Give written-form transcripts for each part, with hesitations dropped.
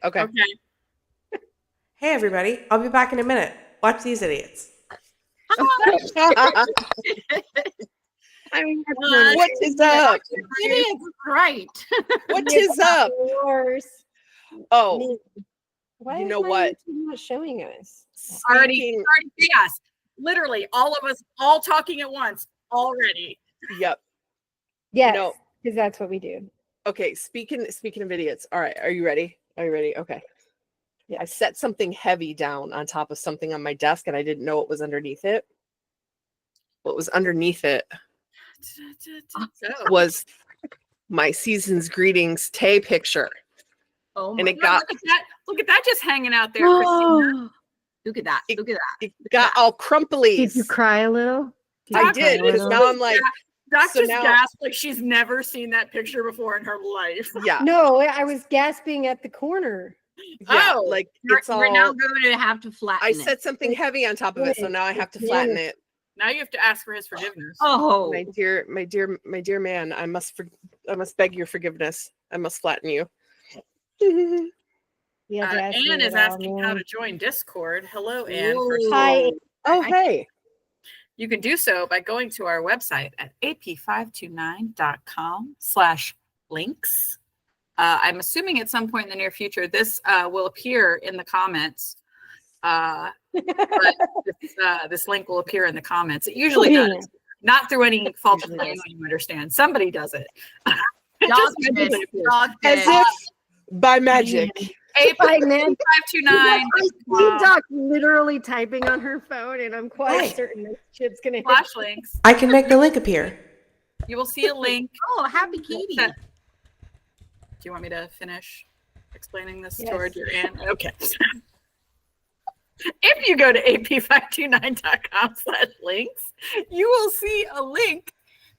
Okay. Hey, everybody. I'll be back in a minute. Watch these idiots. I mean, What is up? it is right. What is up? Oh, Why you is know my what? YouTube not showing us? Already chaos. Literally, all of us all talking at once already. Yep. Yes, No. because that's what we do. Okay. Speaking of idiots. All right. Are you ready? Okay. Yeah. I set something heavy down on top of something on my desk, and I didn't know what was underneath it. What was underneath it was my season's greetings Tay picture. Oh my And it God, got look at that just hanging out there, Christina. Look at that. Look at that. it got all crumply. Did you cry a little? I did, because now I'm like, Doc so just now- gasped like she's never seen that picture before in her life. yeah. No, I was gasping at the corner. Yeah, Oh, like We're it's all. now going to have to flatten I it. set something heavy on top of it, so now I have to flatten it. Now you have to ask for his forgiveness. Oh, My dear man, I must beg your forgiveness. I must flatten you. Yeah, Anne is asking how to join Discord. Hello, Anne. Hi. Oh, hey. You can do so by going to our website at ap529.com/links. I'm assuming at some point in the near future, this will appear in the comments. But this link will appear in the comments. It usually does. Not through any fault of the game, you understand. Somebody does it. Dog did. As if by magic. ap529. Doc literally typing on her phone, and I'm quite certain that shit's gonna hit. Flash links. I can make the link appear. You will see a link. Oh, happy Katie. Do you want me to finish explaining this Yes. toward your aunt? Okay. If you go to ap529.com/links, you will see a link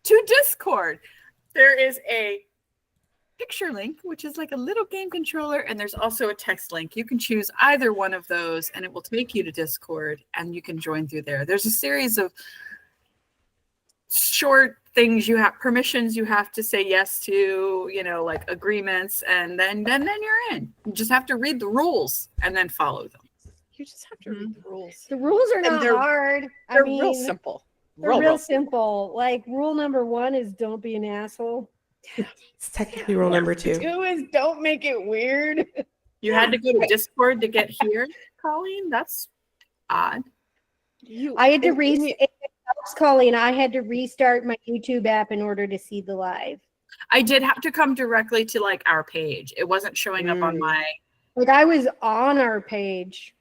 to Discord. There is a picture link, which is like a little game controller, and there's also a text link. You can choose either one of those, and it will take you to Discord, and you can join through there. There's a series of short things you have, permissions you have to say yes to, like agreements, and then you're in. You just have to read the rules and then follow them. You just have to read the rules. The rules are And not hard. They're real simple. They're real simple. Like rule number 1 is don't be an asshole. It's technically rule number 2. 2 is don't make it weird. You had to go to Discord to get here, Colleen? That's odd. I had to Colleen, I had to restart my YouTube app in order to see the live. I did have to come directly to like our page. It wasn't showing up on my. Like I was on our page,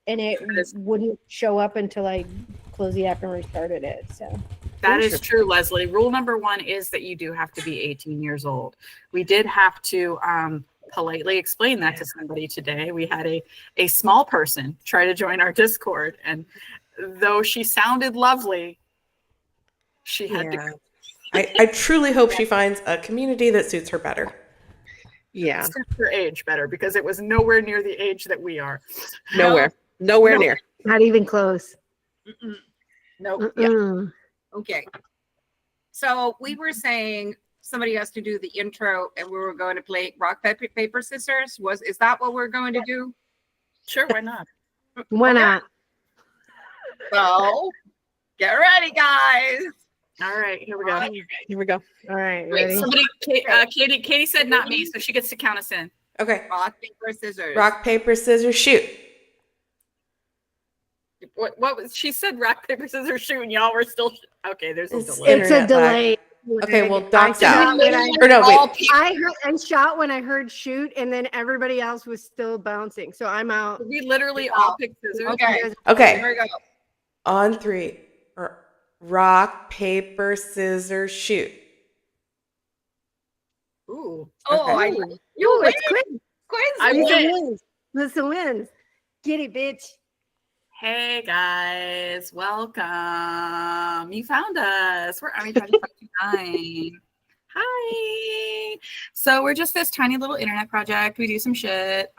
and it wouldn't show up until I closed the app and restarted it. So that is true, Leslie. Rule number 1 is that you do have to be 18 years old. We did have to politely explain that to somebody today. We had a small person try to join our Discord, and though she sounded lovely, she had to. I truly hope she finds a community that suits her better. Yeah. Suits her age better, because it was nowhere near the age that we are. Nowhere near. not even close. Nope. Yeah. Okay. So we were saying somebody has to do the intro, and we were going to play rock, paper, scissors. Is that what we're going to do? Sure, why not? Why not? So get ready, guys. All right, here we go. All right, Wait, ready? somebody, Katie said not me, so she gets to count us in. Okay. Rock, paper, scissors. Rock, paper, scissors, shoot. What was she said? Rock, paper, scissors, shoot, and y'all were still. Okay, there's a delay. It's a delay. Okay, well, Doc's out. I shot when I heard shoot, and then everybody else was still bouncing. So I'm out. We literally all picked scissors. Okay. Here we go. On 3. Rock, paper, scissors, shoot. Ooh. Oh, Okay. You it's quick. I win. wins. Listen wins. Get it, bitch. Hey guys, welcome. You found us. We're Are 529. Hi. So we're just this tiny little internet project. We do some shit.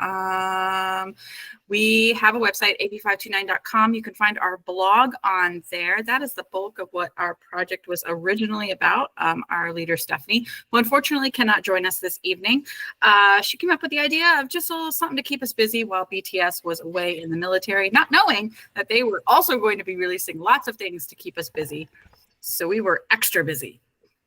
We have a website, AP529.com. You can find our blog on there. That is the bulk of what our project was originally about. Our leader, Stephanie, who unfortunately cannot join us this evening. She came up with the idea of just a little something to keep us busy while BTS was away in the military, not knowing that they were also going to be releasing lots of things to keep us busy. So we were extra busy.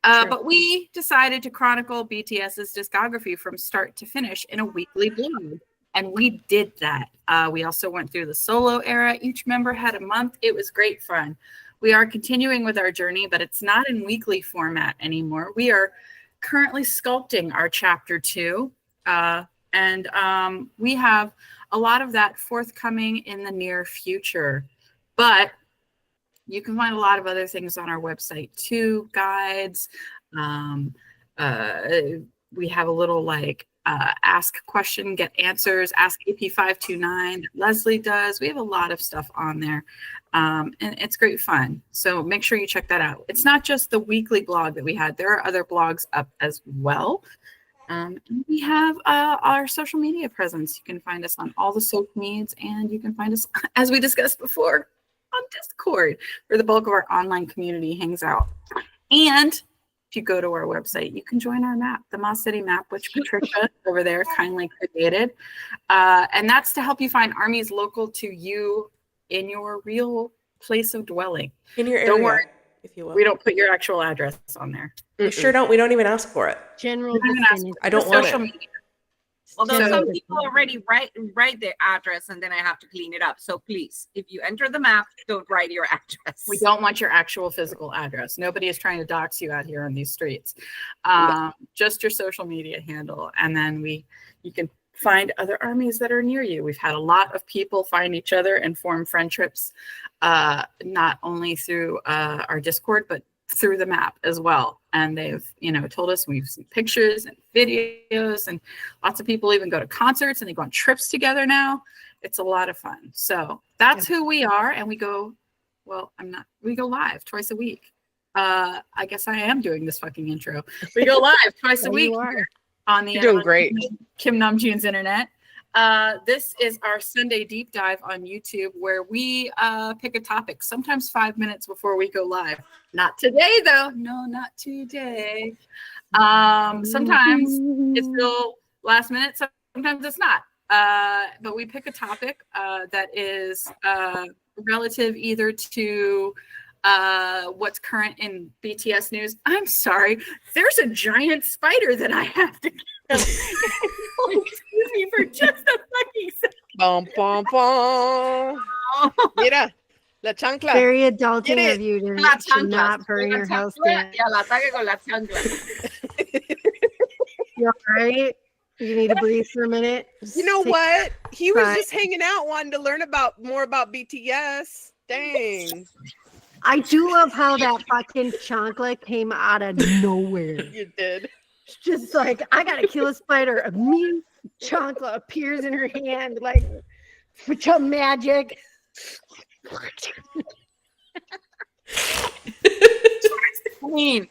But we decided to chronicle BTS's discography from start to finish in a weekly blog. And we did that. We also went through the solo era. Each member had a month. It was great fun. We are continuing with our journey, but it's not in weekly format anymore. We are currently sculpting our chapter 2. And we have a lot of that forthcoming in the near future. But you can find a lot of other things on our website too, guides. We have a little like ask question, get answers, ask AP529 that Leslie does. We have a lot of stuff on there. And it's great fun. So make sure you check that out. It's not just the weekly blog that we had. There are other blogs up as well. And we have our social media presence. You can find us on all the social medias, and you can find us, as we discussed before, on Discord, where the bulk of our online community hangs out. And if you go to our website, you can join our map, the Moss City map, which Patricia over there kindly created. And that's to help you find armies local to you in your real place of dwelling. In your area, Don't worry, if you will. we don't put your actual address on there. We sure don't. We don't even ask for it. General We don't even ask vicinity. I don't want it. Social media. Although General some vicinity. people already write their address and then I have to clean it up. So please, if you enter the map, don't write your address. We don't want your actual physical address. Nobody is trying to dox you out here on these streets. Just your social media handle. And then you can find other armies that are near you. We've had a lot of people find each other and form friendships, not only through our Discord, but through the map as well. And they've, told us, we've seen pictures and videos, and lots of people even go to concerts and they go on trips together now. It's a lot of fun. So that's who we are. And we go live twice a week. I guess I am doing this fucking intro. We go live twice a There week you are. on the You're doing great. Kim Namjoon's internet. This is our Sunday deep dive on YouTube, where we pick a topic, sometimes 5 minutes before we go live. Not today, though. No, not today. Sometimes it's still last minute. Sometimes it's not. But we pick a topic that is relative either to what's current in BTS news. I'm sorry. There's a giant spider that I have to kill. Excuse me for just a fucking second. Bum, bum, bum. Mira, la chancla. Very adulting Get it. of you to La chancla. not burn your house down. Y al ataque con la chancla. You all right? You need to breathe for a minute. You know Take- what? He was Right. just hanging out, wanting to learn more about BTS. Dang, I do love how that fucking chancla came out of nowhere. you did. It's just like, I gotta kill a spider. A mean chancla appears in her hand, like, with some magic. I mean,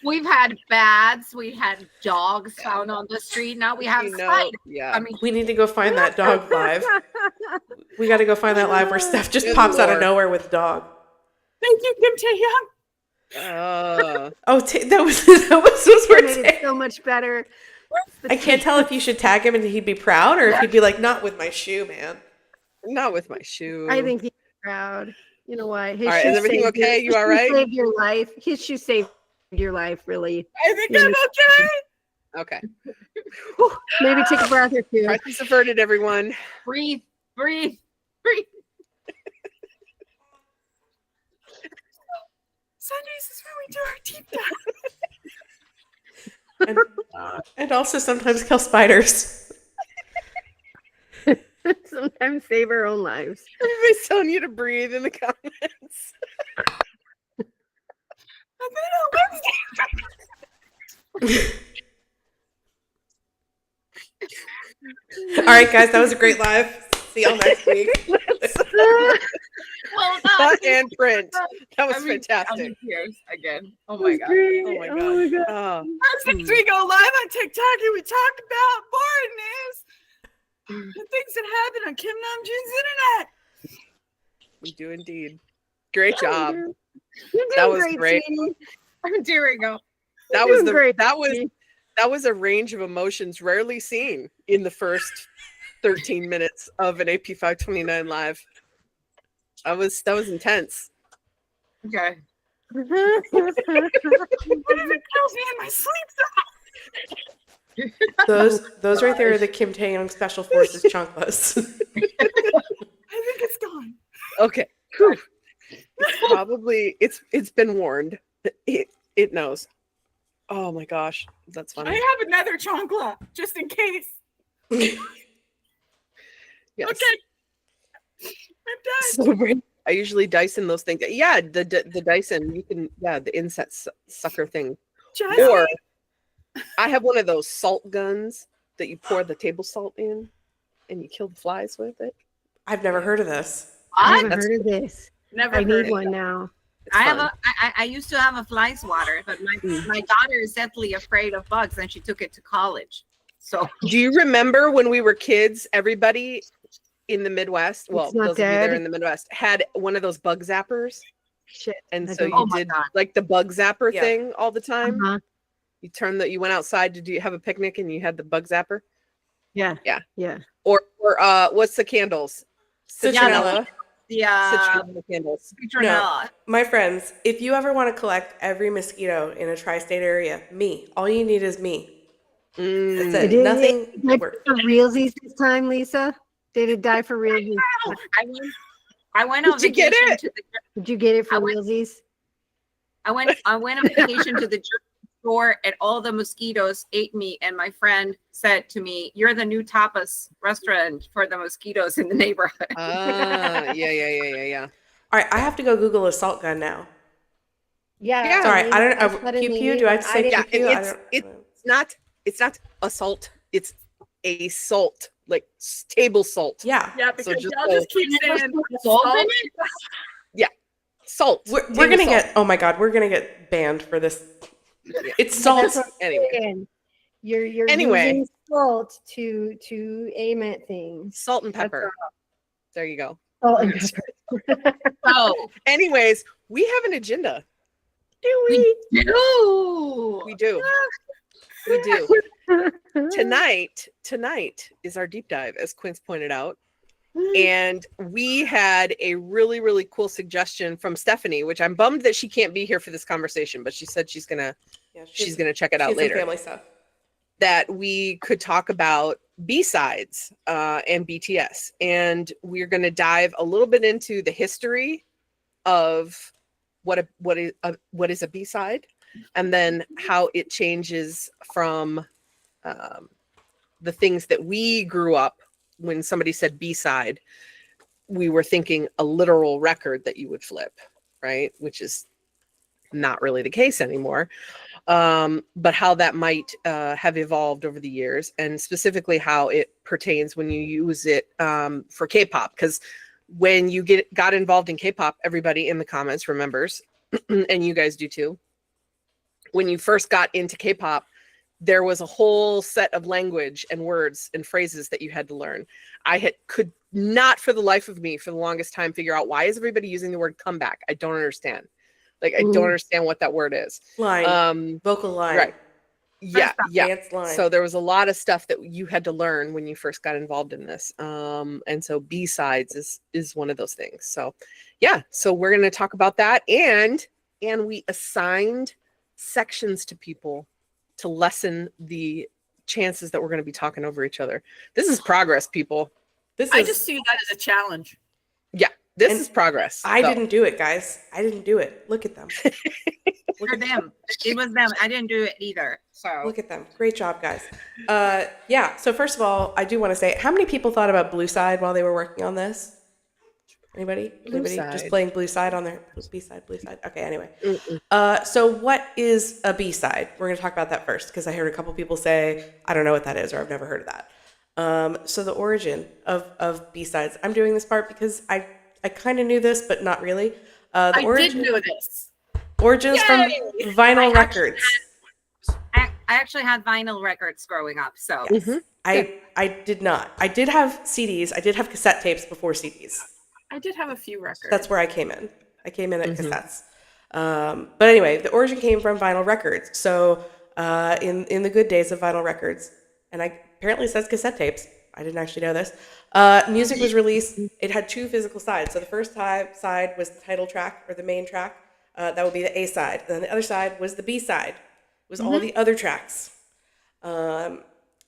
we've had bats, we had dogs found on the street. Now we have spiders. Yeah. I mean, We need to go find that dog live. We got to go find that live where Steph just Good pops out of Lord. nowhere with dog. Thank you, Kim Tae-hyun. Oh, those were Made it so much better. I can't tell if you should tag him and he'd be proud, or if he'd be like, not with my shoe, man. Not with my shoe. I think he's proud. You know what? His All right, shoe is everything saved okay? Your, You all his shoe right? Saved your life. His shoe saved your life, really. I think I'm okay. Okay. Maybe take a breath or two. Crisis averted, everyone. breathe. Sundays is when we do our deep dive. And also sometimes kill spiders. Sometimes save our own lives. Everybody's telling you to breathe in the comments. All right, guys, that was a great live. See y'all next week. Well, Cut and print. That was I'm in fantastic. tears again. Oh That my was god. great. Oh my Oh gosh. my god. Oh, We go live on TikTok and we talk about boring news, the things that happen on Kim Namjoon's internet. we do indeed. Great job. You're doing That was great. sweetie. I'm tearing up. That You're was doing great, that was sweetie. that was a range of emotions rarely seen in the first 13 minutes of an AP529 live. That was intense. Okay. What if it kills me in my sleep? Those right there are the Kim Taeyong Special Forces chunkless. I think it's gone. Okay. Whew. It's been warned. It knows. Oh my gosh, that's I funny. have another chancla just in case. Yes. Okay. I'm done. So I usually Dyson those things. Yeah, the Dyson. You can the insect sucker thing. Just Or I have one of those salt guns that you pour the table salt in, and you kill the flies with it. I've never heard of this. I haven't That's- heard of this. never I heard need of one that. now. It's I have fun. I used to have a fly swatter, but my daughter is deathly afraid of bugs, and she took it to college. So Do you remember when we were kids? Everybody in the Midwest, well, It's not those of you there dead. in the Midwest, had one of those bug zappers, Shit. and I so don't- you Oh my did God. like the bug zapper Yeah. thing all the time. Uh-huh. You went outside to have a picnic, and you had the bug zapper. Yeah. Yeah. Yeah. Or what's the candles? Citronella. the Citronella candles. citronella. My friends, if you ever want to collect every mosquito in a tri-state area, me. All you need is me. Mm. That's it. Did Nothing it works. for realsies this time, Lisa? Did it die for realsies? I went on Did you get vacation it? to the Did you get it for I went- realsies? I went on vacation to the German store, and all the mosquitoes ate me. And my friend said to me, "You're the new tapas restaurant for the mosquitoes in the neighborhood." Yeah. All right, I have to go Google a salt gun now. Yeah. Yeah. Sorry, I don't know. suddenly Pew pew. knew. Do I have to say Yeah, pew pew? it's not assault. It's a salt, like table salt. Yeah. Yeah, So because just y'all just keep saying Salt in Salt. We're Table gonna salt. get. Oh my god, we're gonna get banned for this. Yeah. It's But salt. that's what I'm Anyway. saying. You're Anyway. using salt to aim at things. Salt and pepper. There you go. Salt and pepper. Oh, Anyways, we have an agenda. we do. We do. We do. Tonight is our deep dive, as Quince pointed out. And we had a really, really cool suggestion from Stephanie, which I'm bummed that she can't be here for this conversation, but she said she's gonna check it out she's some later. family stuff. That we could talk about B-sides and BTS, and we're going to dive a little bit into the history of what is a B-side, and then how it changes from the things that we grew up. When somebody said B-side, we were thinking a literal record that you would flip, right? Which is not really the case anymore. But how that might have evolved over the years, and specifically how it pertains when you use it for K-pop. Because when you got involved in K-pop, everybody in the comments remembers, and you guys do too. When you first got into K-pop, there was a whole set of language and words and phrases that you had to learn. Could not for the life of me for the longest time figure out, why is everybody using the word comeback? I don't understand. Like, I don't understand what that word is. Line. Vocal line. Right. Yeah. Dance line. So there was a lot of stuff that you had to learn when you first got involved in this. And so B-sides is one of those things. So yeah, so we're going to talk about that. And we assigned sections to people to lessen the chances that we're going to be talking over each other. This is progress, people. I just see that as a challenge. Yeah, this And is progress. I So, didn't do it, guys. I didn't do it. Look at them. For them, it was them. I didn't do it either. So Look at them. Great job, guys. Yeah. So first of all, I do want to say, how many people thought about Blue Side while they were working on this? Anybody? Anybody just Side. playing Blue Side on their B-side, Blue Side? Okay, anyway. Mm-mm. So what is a B-side? We're going to talk about that first, because I heard a couple people say, I don't know what that is, or I've never heard of that. So the origin of B-sides. I'm doing this part because I kind of knew this, but not really. The I origin, did know this. origins from Yay! vinyl I actually records. I actually had vinyl records growing up, so Yes. Mhm. I did not. I did have CDs. I did have cassette tapes before CDs. I did have a few records. That's where I came in. I came in at Mhm. cassettes. But anyway, the origin came from vinyl records. So in the good days of vinyl records, and I apparently it says cassette tapes. I didn't actually know this. Music was released. It had two physical sides. So the first side was the title track or the main track. That would be the A side. And then the other side was the B side. It was all the other tracks.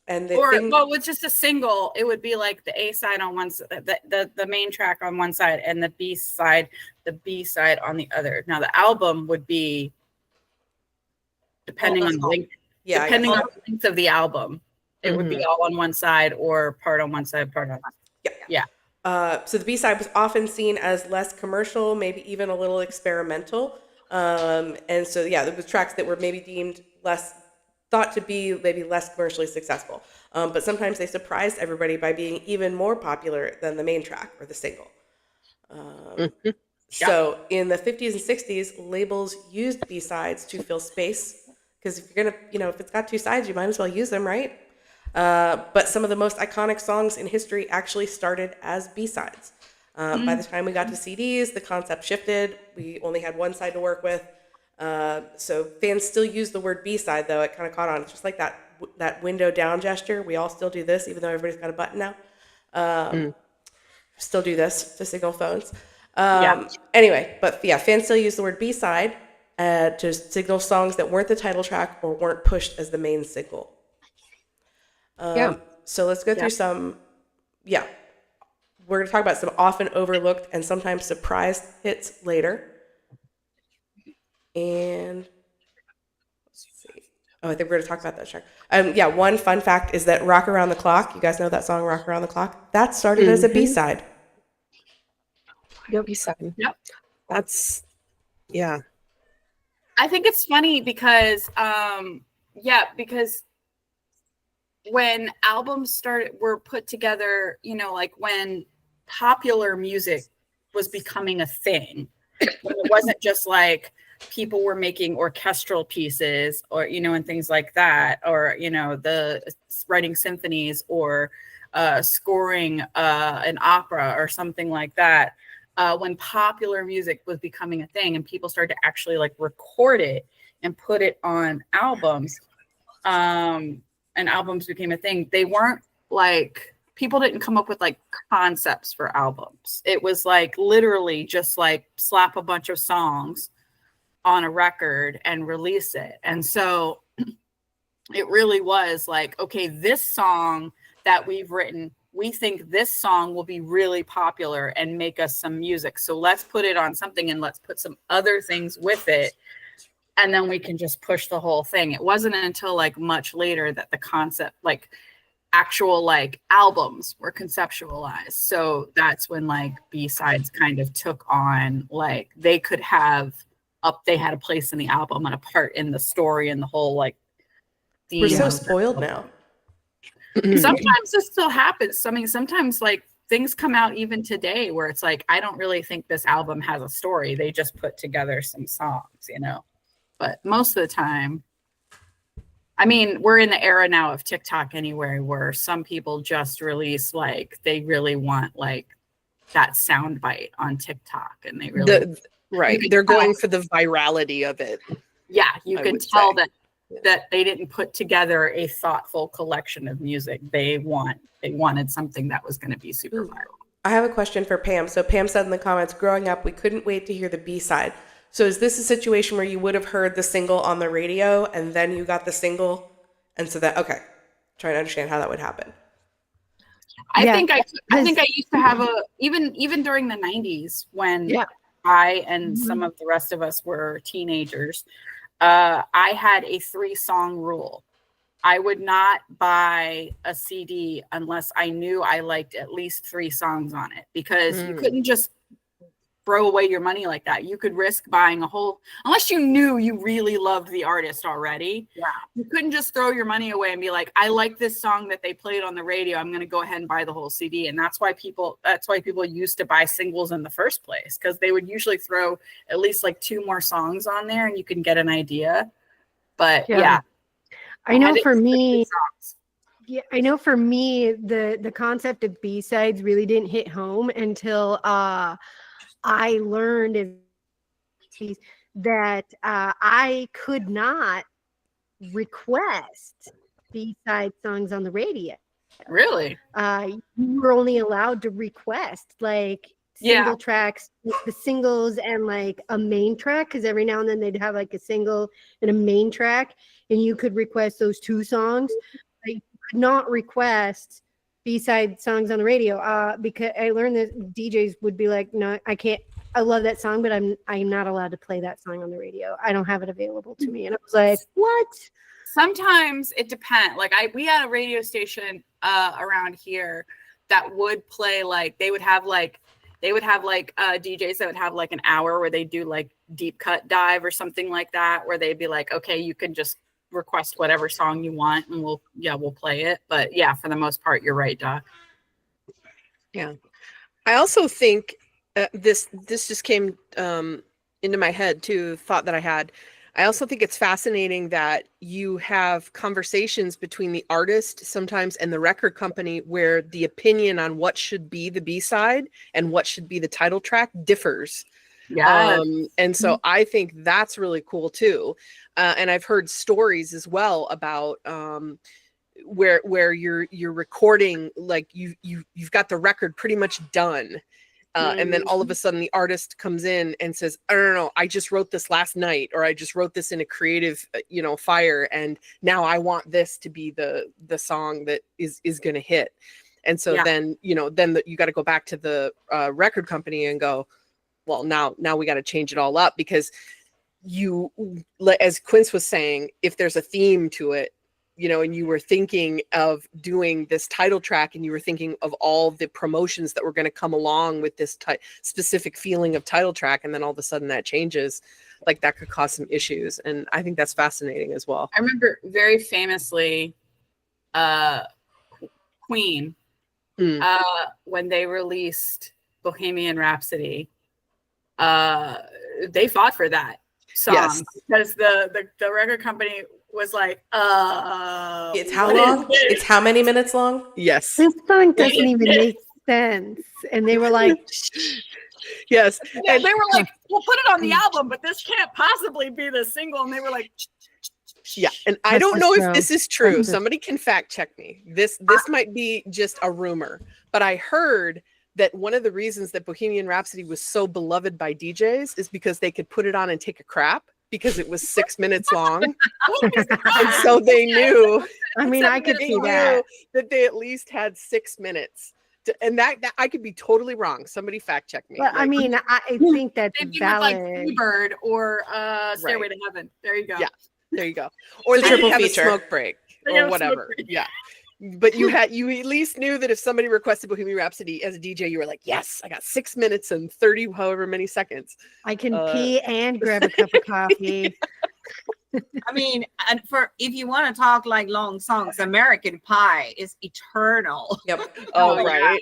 And the Or thing, well, with just a single, it would be like the A side on one side, the main track on one side, and the B side on the other. Now the album would be depending All- on the length, yeah, I depending guess. on the length of the album, it would be all on one side or part on one side, part on. Yeah. So the B-side was often seen as less commercial, maybe even a little experimental. And so, yeah, there was tracks that were maybe deemed thought to be maybe less commercially successful. But sometimes they surprised everybody by being even more popular than the main track or the single. So in the 50s and 60s, labels used B-sides to fill space. Because if you're going to, if it's got two sides, you might as well use them, right? But some of the most iconic songs in history actually started as B-sides. By the time we got to CDs, the concept shifted. We only had one side to work with. So fans still use the word B-side, though. It kind of caught on. It's just like that window down gesture. We all still do this, even though everybody's got a button now. Still do this to signal phones. Anyway, but yeah, fans still use the word B-side to signal songs that weren't the title track or weren't pushed as the main single. So let's go through some, we're going to talk about some often overlooked and sometimes surprised hits later. And let's see. Oh, I think we're going to talk about that track. One fun fact is that Rock Around the Clock, you guys know that song, Rock Around the Clock? That started as a B-side. B-side. Yep. That's, yeah. I think it's funny because, because when albums were put together, like when popular music was becoming a thing, when it wasn't just like people were making orchestral pieces or, and things like that, or, the writing symphonies or scoring an opera or something like that. When popular music was becoming a thing and people started to actually like record it and put it on albums, and albums became a thing, they weren't like, people didn't come up with like concepts for albums. It was like literally just like slap a bunch of songs on a record and release it. And so it really was like, okay, this song that we've written, we think this song will be really popular and make us some music. So let's put it on something and let's put some other things with it. And then we can just push the whole thing. It wasn't until like much later that the concept, like actual like albums were conceptualized. So that's when like B-sides kind of took on, like they could have they had a place in the album and a part in the story and the whole like theme. We're so spoiled now. Sometimes this still happens. I mean, sometimes like things come out even today where it's like, I don't really think this album has a story. They just put together some songs, but most of the time, I mean, we're in the era now of TikTok anyway, where some people just release, like, they really want like that soundbite on TikTok and they really, right. They're going for the virality of it. yeah, you I can would tell say. that they didn't put together a thoughtful collection of music. They wanted something that was going to be super viral. I have a question for Pam. So Pam said in the comments, growing up, we couldn't wait to hear the B-side. So is this a situation where you would have heard the single on the radio and then you got the single? And so that, okay, trying to understand how that would happen. I think I used to have even during the 90s when I and some of the rest of us were teenagers, I had a 3-song rule. I would not buy a CD unless I knew I liked at least 3 songs on it, because you couldn't just throw away your money like that. You could risk buying a whole, unless you knew you really loved the artist already. Yeah. You couldn't just throw your money away and be like, I like this song that they played on the radio. I'm going to go ahead and buy the whole CD. And that's why people used to buy singles in the first place, because they would usually throw at least like 2 more songs on there and you can get an idea. But yeah. I know for me, the concept of B-sides really didn't hit home until I learned that I could not request B-side songs on the radio. Really? You were only allowed to request like single tracks, the singles and like a main track, because every now and then they'd have like a single and a main track, and you could request those 2 songs. You could not request B-side songs on the radio because I learned that DJs would be like, no, I can't. I love that song, but I'm not allowed to play that song on the radio. I don't have it available to me. And I was like, what? Sometimes it depends. Like we had a radio station around here that would play like they would have DJs that would have like an hour where they do like deep cut dive or something like that, where they'd be like, okay, you can just request whatever song you want and we'll play it. But yeah, for the most part, you're right, Doc. Yeah. I also think this just came into my head too, thought that I had. I also think it's fascinating that you have conversations between the artist sometimes and the record company where the opinion on what should be the B-side and what should be the title track differs. Yeah. And so I think that's really cool too. And I've heard stories as well about where you're recording, like you've got the record pretty much done. And then all of a sudden the artist comes in and says, I don't know, I just wrote this last night, or I just wrote this in a creative, fire. And now I want this to be the song that is going to hit. And so then you got to go back to the record company and go, well, now we got to change it all up, because as Quince was saying, if there's a theme to it, and you were thinking of doing this title track and you were thinking of all the promotions that were going to come along with this specific feeling of title track, and then all of a sudden that changes, like that could cause some issues. And I think that's fascinating as well. I remember very famously Queen, when they released Bohemian Rhapsody, they fought for that song because the record company was like, it's how long? It's how many minutes long? Yes. This song doesn't even make sense. And they were like, yes. And they were like, we'll put it on the album, but this can't possibly be the single. And they were like, yeah. And I don't know if this is true. Somebody can fact check me. This might be just a rumor, but I heard that one of the reasons that Bohemian Rhapsody was so beloved by DJs is because they could put it on and take a crap, because it was 6 minutes long. And so they knew, I could see that they at least had 6 minutes. And that I could be totally wrong. Somebody fact check me. But I think that's valid. Like Bird or Stairway to Heaven. There you go. Yeah, there you go. Or they could have a smoke break or whatever. Yeah. But you at least knew that if somebody requested Bohemian Rhapsody as a DJ, you were like, yes, I got 6 minutes and 30, however many seconds. I can pee and grab a cup of coffee. And if you want to talk like long songs, American Pie is eternal. Yep. Right.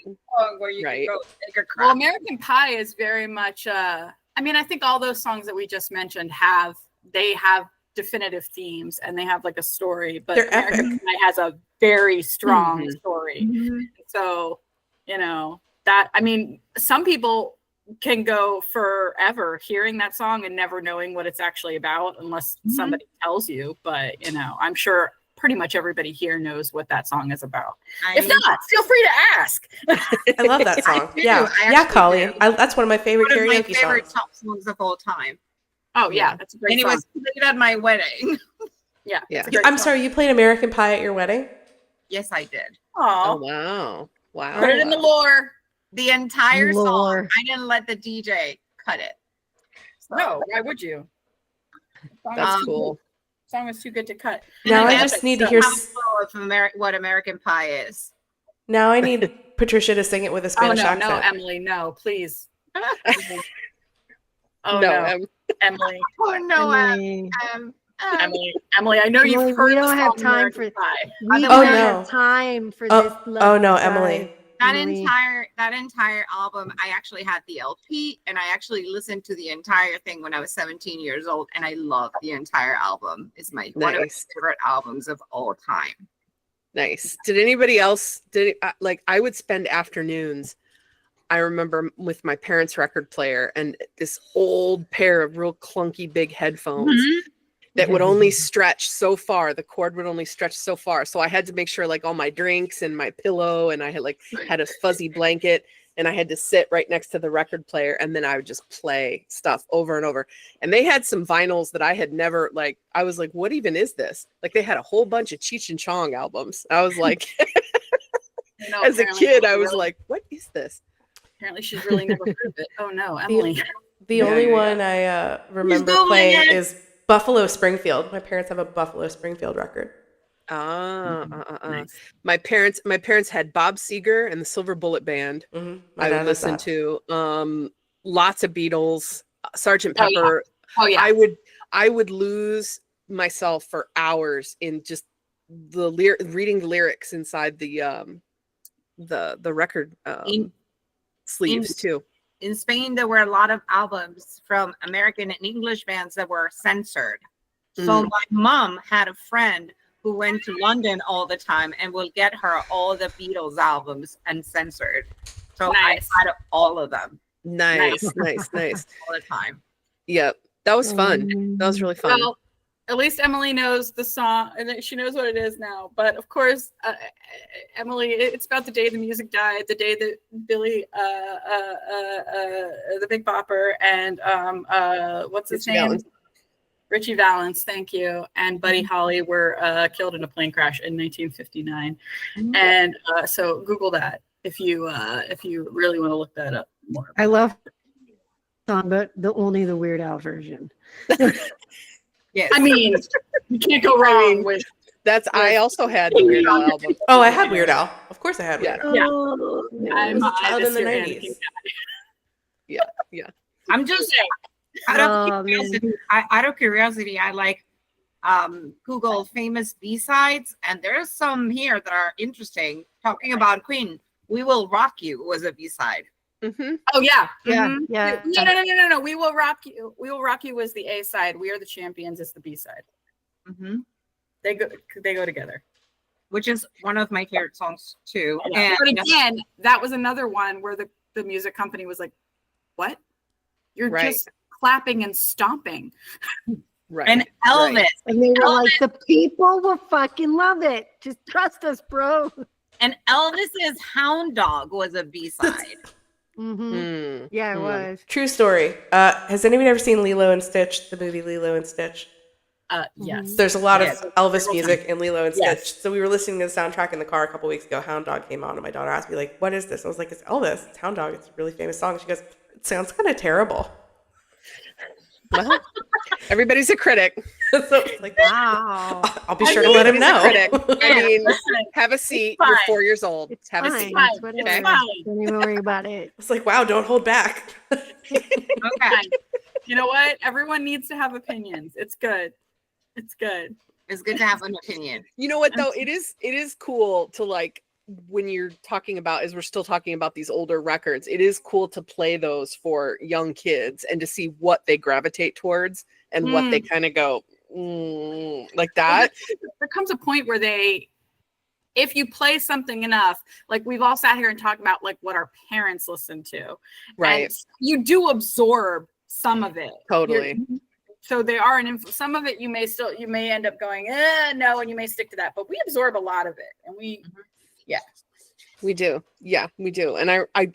Where you can go take a crap. Well, American Pie is very much, I think all those songs that we just mentioned have definitive themes and they have like a story, but they're American epic. Pie has a very strong story. So, some people can go forever hearing that song and never knowing what it's actually about unless somebody tells you. But, I'm sure pretty much everybody here knows what that song is about. If not, feel free to ask. I love that song. Colleen. That's one of my favorite karaoke songs. Top songs of all time. Oh, yeah. That's a great song. And it was played at my wedding. Yeah. I'm sorry, you played American Pie at your wedding? Yes, I did. Oh, wow. Wow. Put it in the lore. The entire song. I didn't let the DJ cut it. So, no, why would you? That's cool. Song is too good to cut. Now I just need to hear what American Pie is. Now I need Patricia to sing it with a Spanish accent. No, Emily, no, please. Oh no, no, Emily. Oh no, Emily. Emily, I know you've Emily, heard we don't the have song time American for Pie. we Oh, don't no. have time for Oh, this. oh, no, deep Emily. dive, that Emily. entire album, I actually had the LP, and I actually listened to the entire thing when I was 17 years old, and I love the entire album. It's one of my Nice. favorite albums of all time. Nice. Did anybody else like I would spend afternoons, I remember, with my parents' record player and this old pair of real clunky big headphones that would only stretch so far. The cord would only stretch so far. So I had to make sure like all my drinks and my pillow, and I had a fuzzy blanket, and I had to sit right next to the record player, and then I would just play stuff over and over. And they had some vinyls that I had never, like, I was like, what even is this? Like, they had a whole bunch of Cheech and Chong albums. I was like, No, as a apparently kid, she's I was really- like, what is this? Apparently, she's really never heard of it. Oh no, Emily. The Yeah, only yeah, one I remember Googling playing it. is Buffalo Springfield. My parents have a Buffalo Springfield record. Nice. My parents had Bob Seger and the Silver Bullet Band. My I dad would has listen that. to lots of Beatles, Sgt. Oh, yeah. Pepper. Oh yeah. I would lose myself for hours in just reading the lyrics inside the record sleeves too. In Spain, there were a lot of albums from American and English bands that were censored. So my mom had a friend who went to London all the time and will get her all the Beatles albums uncensored. So Nice. I had all of them Nice. all the time. Yep, that was fun. That was really fun. Well, at least Emily knows the song, and that she knows what it is now. But of course, Emily, it's about the day the music died, the day that Billy, the Big Bopper, and what's his Richie name? Valens. Richie Valens, thank you, and Buddy Holly were killed in a plane crash in 1959. And so Google that if you really want to look that up more. I love the song, but only the Weird Al version. Yes. I mean, you can't go wrong with. I also had the Weird Al album. Oh, I had Weird Al. Of course I had Weird Al. Yeah. Oh, I'm was a child in the Anakin 90s. Yeah. I'm just out of curiosity. Out of curiosity, I like Google famous B-sides, and there's some here that are interesting. Talking about Queen, "We Will Rock You" was a B-side. Mm-hmm. Oh yeah, Yeah, Mhm. yeah. No. We Will Rock You. We Will Rock You was the A side. We Are the Champions is the B side. Mm-hmm. They go together. Which is one of my favorite songs too. Yeah. And But again, that was another one where the music company was like, "What? You're Right. just clapping and stomping." Right. and Elvis. Right. And they were like, the people will fucking love it. Just trust us, bro. And Elvis's Hound Dog was a B-side. Mm-hmm. Yeah, it was. True story. Has anybody ever seen Lilo and Stitch, the movie Lilo and Stitch? Yes. There's a lot Yes. of Elvis music in Lilo and Stitch. Yes. So we were listening to the soundtrack in the car a couple weeks ago. Hound Dog came on, and my daughter asked me, like, what is this? I was like, it's Elvis. It's Hound Dog. It's a really famous song. She goes, it sounds kind of terrible. Well, everybody's a critic. So it's like, Wow. I'll be sure to let him Everybody's know. a critic. I mean, Listen, have a seat. fine. You're 4 years old. It's Have a fine. seat. It's whatever. Okay. fine. Don't even worry about it. It's like, wow, don't hold back. Okay. You know what? Everyone needs to have opinions. It's good. It's good. It's good to have an opinion. You know what though? It is cool to, like, when you're talking about, as we're still talking about these older records, it is cool to play those for young kids and to see what they gravitate towards and what they kind of go like that. There comes a point where if you play something enough, like we've all sat here and talked about like what our parents listen to, Right. and you do absorb some of it. Totally. So they are some of it you may end up going, no, and you may stick to that, but we absorb a lot of it, and we do. Yeah, we do. And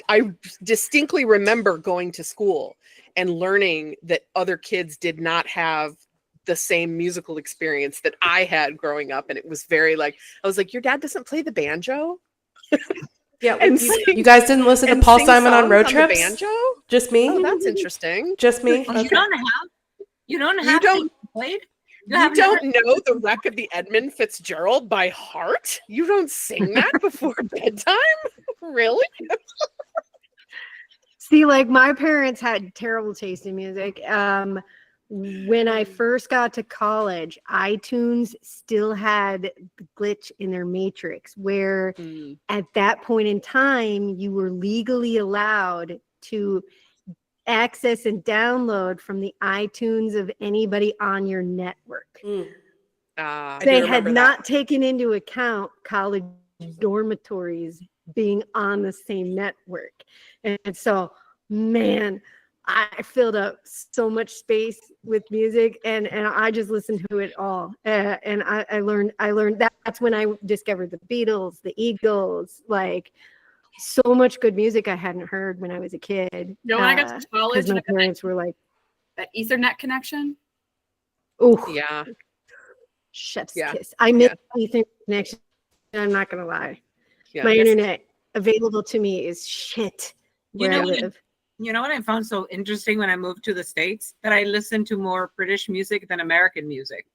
I distinctly remember going to school and learning that other kids did not have the same musical experience that I had growing up. And it was very like, I was like, your dad doesn't play the banjo? Yeah, And you guys didn't listen to and Paul sing Simon on songs road the trips? banjo? Just me? Oh, that's interesting. Just me? You Okay. don't have to played. You don't know the Wreck of the Edmund Fitzgerald by heart? You don't sing that before bedtime? Really? See, like my parents had terrible taste in music. When I first got to college, iTunes still had the glitch in their matrix where at that point in time, you were legally allowed to access and download from the iTunes of anybody on your network. I do They had remember not that. taken into account college dormitories being on the same network. And so, man, I filled up so much space with music and I just listened to it all. And I learned that's when I discovered the Beatles, the Eagles, like so much good music I hadn't heard when I was a kid. You know, when I got to college, because my parents were like, that Ethernet connection. oh, Yeah. chef's Yeah. kiss. I miss Ethernet connection. I'm not gonna lie. Yeah. My internet available to me is shit You where know I what? live. You know what I found so interesting when I moved to the States? That I listened to more British music than American music.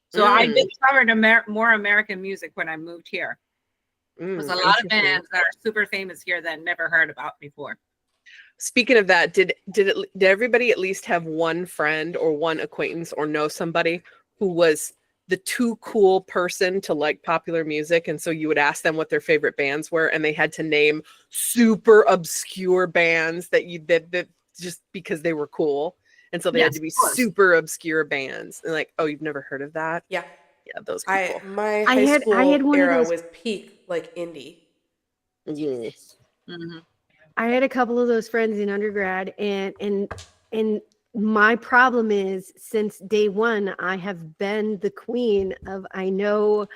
So I discovered more American music when I moved here. There's a lot of bands that are super famous here that I never heard about before. Speaking of that, did everybody at least have one friend or one acquaintance or know somebody who was the too cool person to like popular music, and so you would ask them what their favorite bands were, and they had to name super obscure bands that just because they were cool, and so they had to be super obscure bands, and like, oh, you've never heard of that? Yeah, those people. My high school I had one era of those, was peak like indie. Yes. I had a couple of those friends in undergrad, and my problem is since day one, I have been the queen of I know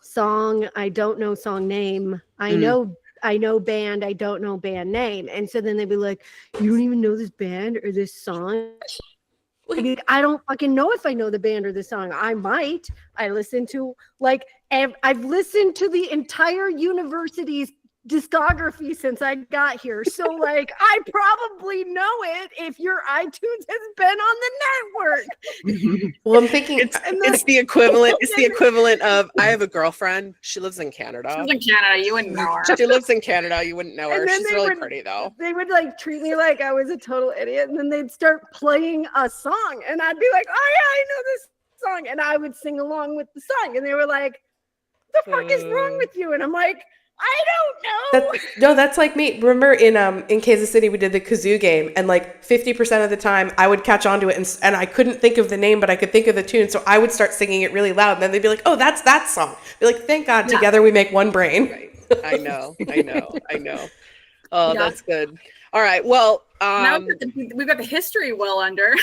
song, I don't know song name, I know band, I don't know band name, and so then they'd be like, "You don't even know this band or this song." I don't fucking know if I know the band or the song. I might. I listen to I've listened to the entire university's discography since I got here. So like I probably know it if your iTunes has been on the network. Well, I'm thinking it's the equivalent. It's the equivalent of I have a girlfriend. She lives in Canada. She lives in Canada. You wouldn't know her. She lives in Canada. You wouldn't know her. She's really pretty though. They would like treat me like I was a total idiot, and then they'd start playing a song, and I'd be like, "Oh yeah, I know this song," and I would sing along with the song, and they were like, "The fuck is wrong with you?" And I'm like, I don't know. That's like me. Remember in Kansas City, we did the kazoo game, and like 50% of the time I would catch on to it, and I couldn't think of the name, but I could think of the tune, so I would start singing it really loud, and then they'd be like, "Oh, that's that song." Be like, "Thank God, together we make one brain." Right. I know. Oh, that's good. All right. Well, now we've got the history well under.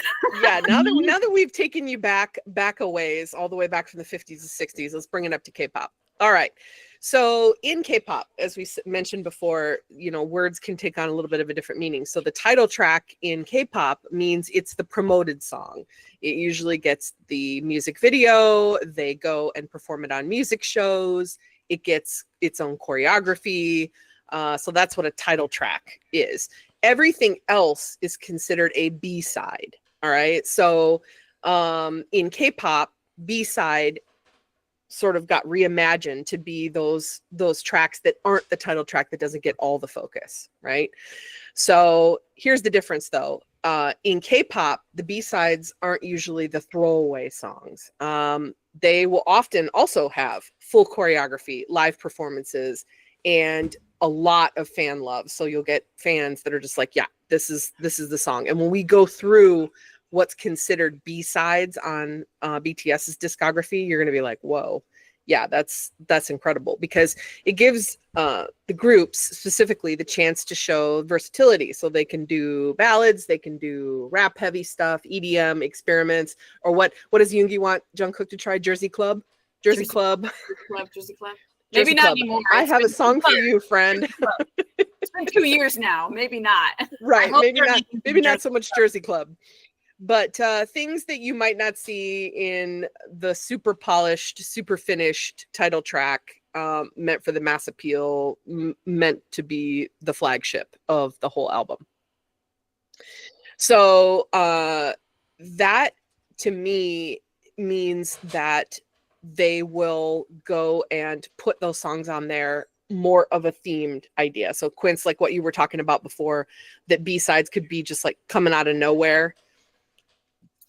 Yeah. Now that we've taken you back a ways, all the way back from the 50s to 60s, let's bring it up to K-pop. All right. So in K-pop, as we mentioned before, words can take on a little bit of a different meaning. So the title track in K-pop means it's the promoted song. It usually gets the music video. They go and perform it on music shows. It gets its own choreography. So that's what a title track is. Everything else is considered a B-side. All right. So in K-pop, B-side sort of got reimagined to be those tracks that aren't the title track, that doesn't get all the focus, right? So here's the difference though. In K-pop, the B-sides aren't usually the throwaway songs. They will often also have full choreography, live performances, and a lot of fan love. So you'll get fans that are just like, yeah, this is the song. And when we go through what's considered B-sides on BTS's discography, you're going to be like, whoa, yeah, that's incredible, because it gives the groups specifically the chance to show versatility. So they can do ballads, they can do rap heavy stuff, EDM, experiments, or what does Yoongi want Jungkook to try? Jersey Club? Jersey Club. Jersey Club. Maybe not anymore. I have a song for you, friend. It's been 2 years now. Maybe not. Right. Maybe not so much Jersey Club. But things that you might not see in the super polished, super finished title track, meant for the mass appeal, meant to be the flagship of the whole album. So that to me means that they will go and put those songs on there more of a themed idea. So Quince, like what you were talking about before, that B-sides could be just like coming out of nowhere.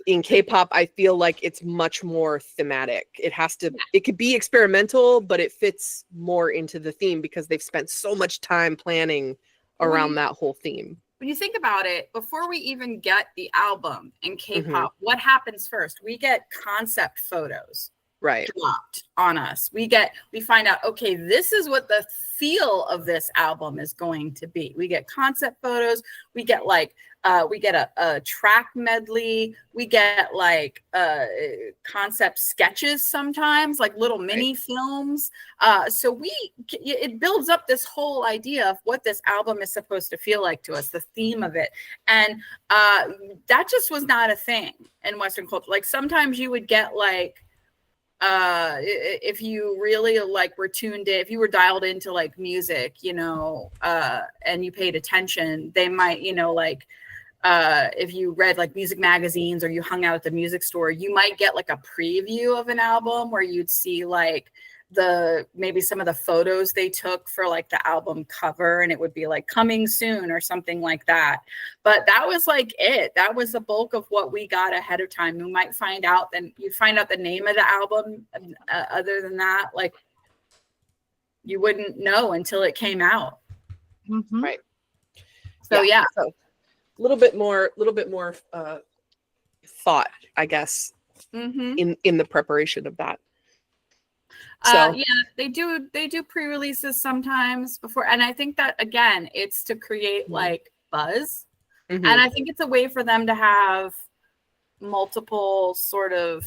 In K-pop, I feel like it's much more thematic. It could be experimental, but it fits more into the theme because they've spent so much time planning around that whole theme. When you think about it, before we even get the album in K-pop, what happens first? We get concept photos dropped on us. We find out, okay, this is what the feel of this album is going to be. We get concept photos. We get a track medley. We get like concept sketches sometimes, like little mini films. So it builds up this whole idea of what this album is supposed to feel like to us, the theme of it. And that just was not a thing in Western culture. Like sometimes you would get like, if you really like were tuned in, if you were dialed into like music, and you paid attention, they might, if you read like music magazines or you hung out at the music store, you might get like a preview of an album where you'd see like maybe some of the photos they took for like the album cover, and it would be like coming soon or something like that. But that was like it. That was the bulk of what we got ahead of time. You might find out, then you'd find out the name of the album. Other than that, like you wouldn't know until it came out. Right. So yeah. So a little bit more thought, I guess, in the preparation of that. So they do pre-releases sometimes before, and I think that again, it's to create like buzz, and I think it's a way for them to have multiple sort of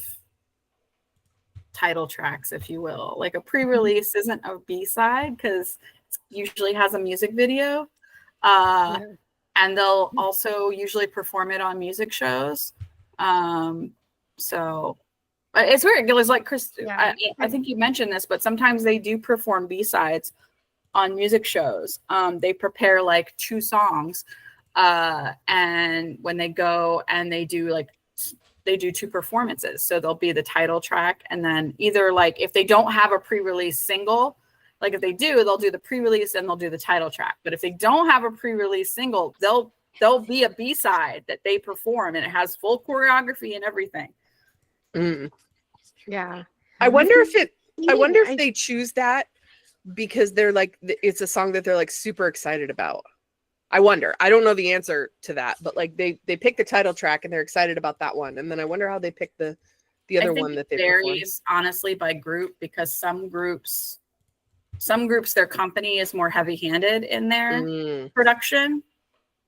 title tracks, if you will. Like a pre-release isn't a B-side because it usually has a music video, and they'll also usually perform it on music shows. So. It's weird. It was like Chris. I think you mentioned this, but sometimes they do perform B-sides on music shows. They prepare like 2 songs, and when they go and they do 2 performances. So there'll be the title track, and then either like if they don't have a pre-release single, like if they do, they'll do the pre-release and they'll do the title track. But if they don't have a pre-release single, there'll be a B-side that they perform, and it has full choreography and everything. Yeah. I wonder if they choose that because they're like, it's a song that they're like super excited about. I wonder. I don't know the answer to that, but like they pick the title track and they're excited about that one. And then I wonder how they pick the other one that they varies honestly by group, because some groups their company is more heavy-handed in their production.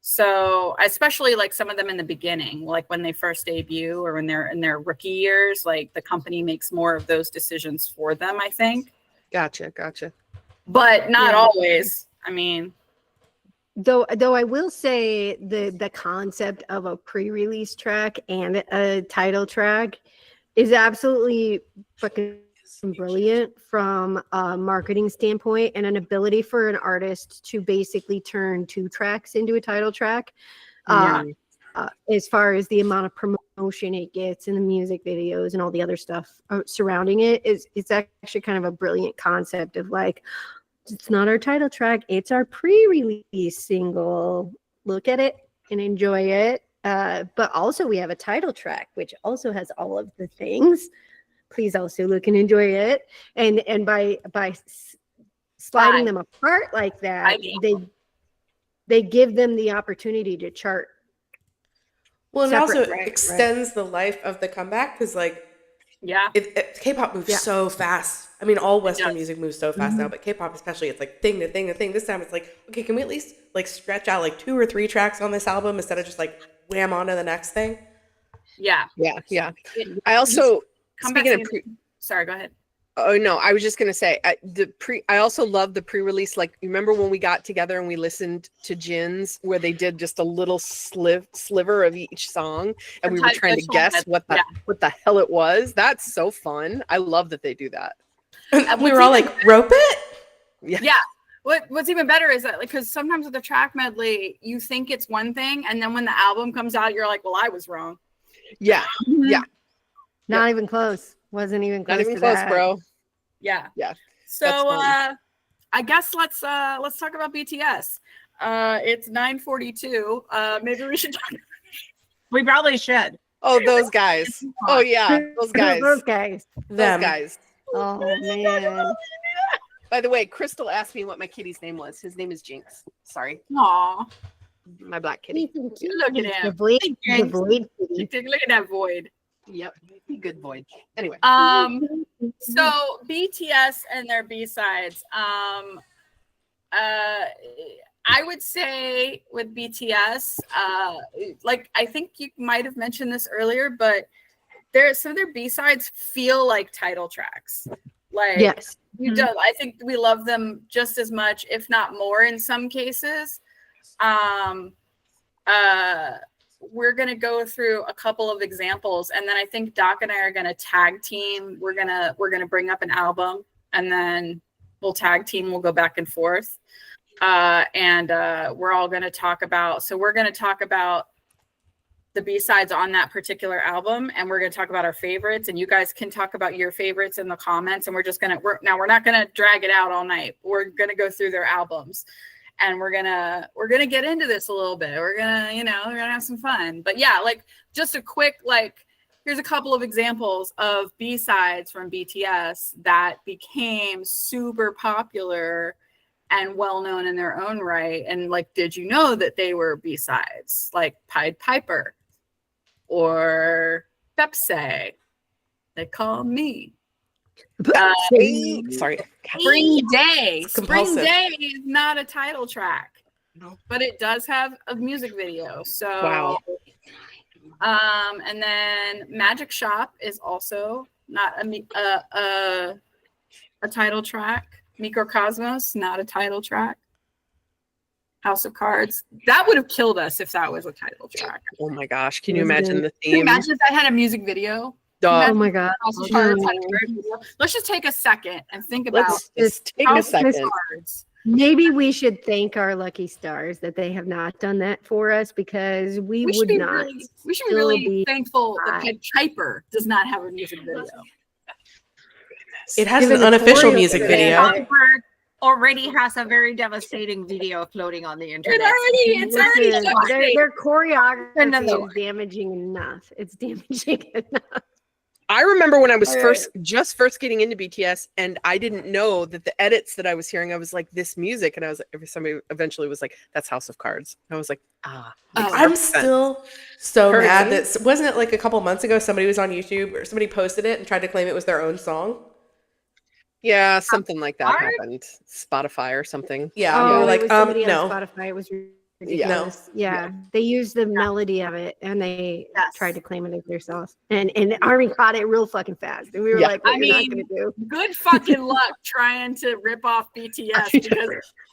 So especially like some of them in the beginning, like when they first debut or when they're in their rookie years, like the company makes more of those decisions for them, I think. Gotcha. But not always. I mean, though I will say the concept of a pre-release track and a title track is absolutely fucking brilliant from a marketing standpoint, and an ability for an artist to basically turn 2 tracks into a title track. As far as the amount of promotion it gets in the music videos and all the other stuff surrounding it's actually kind of a brilliant concept of like, it's not our title track, it's our pre-release single. Look at it and enjoy it. But also we have a title track, which also has all of the things. Please also look and enjoy it. And by sliding them apart like that, they give them the opportunity to chart. Well, and also extends the life of the comeback, because like, K-pop moves so fast. I mean, all Western music moves so fast now, but K-pop especially, it's like thing to thing to thing. This time it's like, okay, can we at least like stretch out like 2 or 3 tracks on this album instead of just like wham onto the next thing? Yeah. I also sorry, go ahead. Oh no, I was just gonna say I also love the pre-release. Like, you remember when we got together and we listened to Jin's, where they did just a little sliver of each song, and we were trying to guess what the hell it was. That's so fun. I love that they do that. And we were all like, rope it. Yeah. What's even better is that, like, because sometimes with the track medley, you think it's one thing, and then when the album comes out, you're like, well, I was wrong. Yeah. Not even close. Wasn't even close. Not even close, bro. Yeah. Yeah. So I guess let's talk about BTS. It's 9:42. Maybe we should talk. We probably should. Oh, those guys. Oh yeah, those guys. Those guys. Those Them. guys. Oh man. By the way, Crystal asked me what my kitty's name was. His name is Jinx. Sorry, Aw, my black kitty. look at The him. void, the Jinx. void kitty. Look at that void. Yep, good void. Anyway, So BTS and their B-sides. I would say with BTS, like I think you might have mentioned this earlier, but some of their B-sides feel like title tracks. Like Yes. you do. I think we love them just as much, if not more, in some cases. We're gonna go through a couple of examples, and then I think Doc and I are gonna tag team. We're gonna bring up an album, and then we'll tag team. We'll go back and forth, and we're all gonna talk about. So we're gonna talk about the B-sides on that particular album, and we're going to talk about our favorites, and you guys can talk about your favorites in the comments, and we're not going to drag it out all night. We're going to go through their albums, and we're going to get into this a little bit. We're going to have some fun. But yeah, like just a quick, like, here's a couple of examples of B-sides from BTS that became super popular and well-known in their own right. And like, did you know that they were B-sides? Like Pied Piper or Pepsi. They call me. sorry. Spring Day. It's Spring compulsive. Day is not a title track, No. but it does have a music video. So, Wow. And then Magic Shop is also not a title track. Microcosmos, not a title track. House of Cards. That would have killed us if that was a title track. Oh my gosh, can you Isn't imagine it? the Can you theme? imagine if I had a music video? Dog. Oh my god. House of Cards had a No. music video? Let's just take a second and think about Let's just take a House of second. Cards. Maybe we should thank our lucky stars that they have not done that for us, because we We should would be not. really, we should be still really be thankful that high. Pied Piper does not have a music video. It has Given an the unofficial choreo music for video. that. Songbird already has a very devastating video floating on the It's internet. already Listen, devastating. their choreography Another is one. damaging enough. It's damaging enough. I remember when I was All right. first getting into BTS, and I didn't know that the edits that I was hearing, I was like, this music, and I was like, somebody eventually was like, that's House of Cards. I was like, makes I'm perfect sense. still so Perfect mad sense. that wasn't it like a couple months ago somebody was on YouTube or somebody posted it and tried to claim it was their own song. Yeah, something like that Cards? happened. Spotify or something. Yeah, Oh, we were it like, was somebody no. on Spotify. It was ridiculous. Yeah. They used the melody of it, and they Yes. tried to claim it as their song. And Army caught it real fucking fast. And we were Yeah. like, what I you're not mean, gonna do? Good fucking luck trying to rip off BTS, because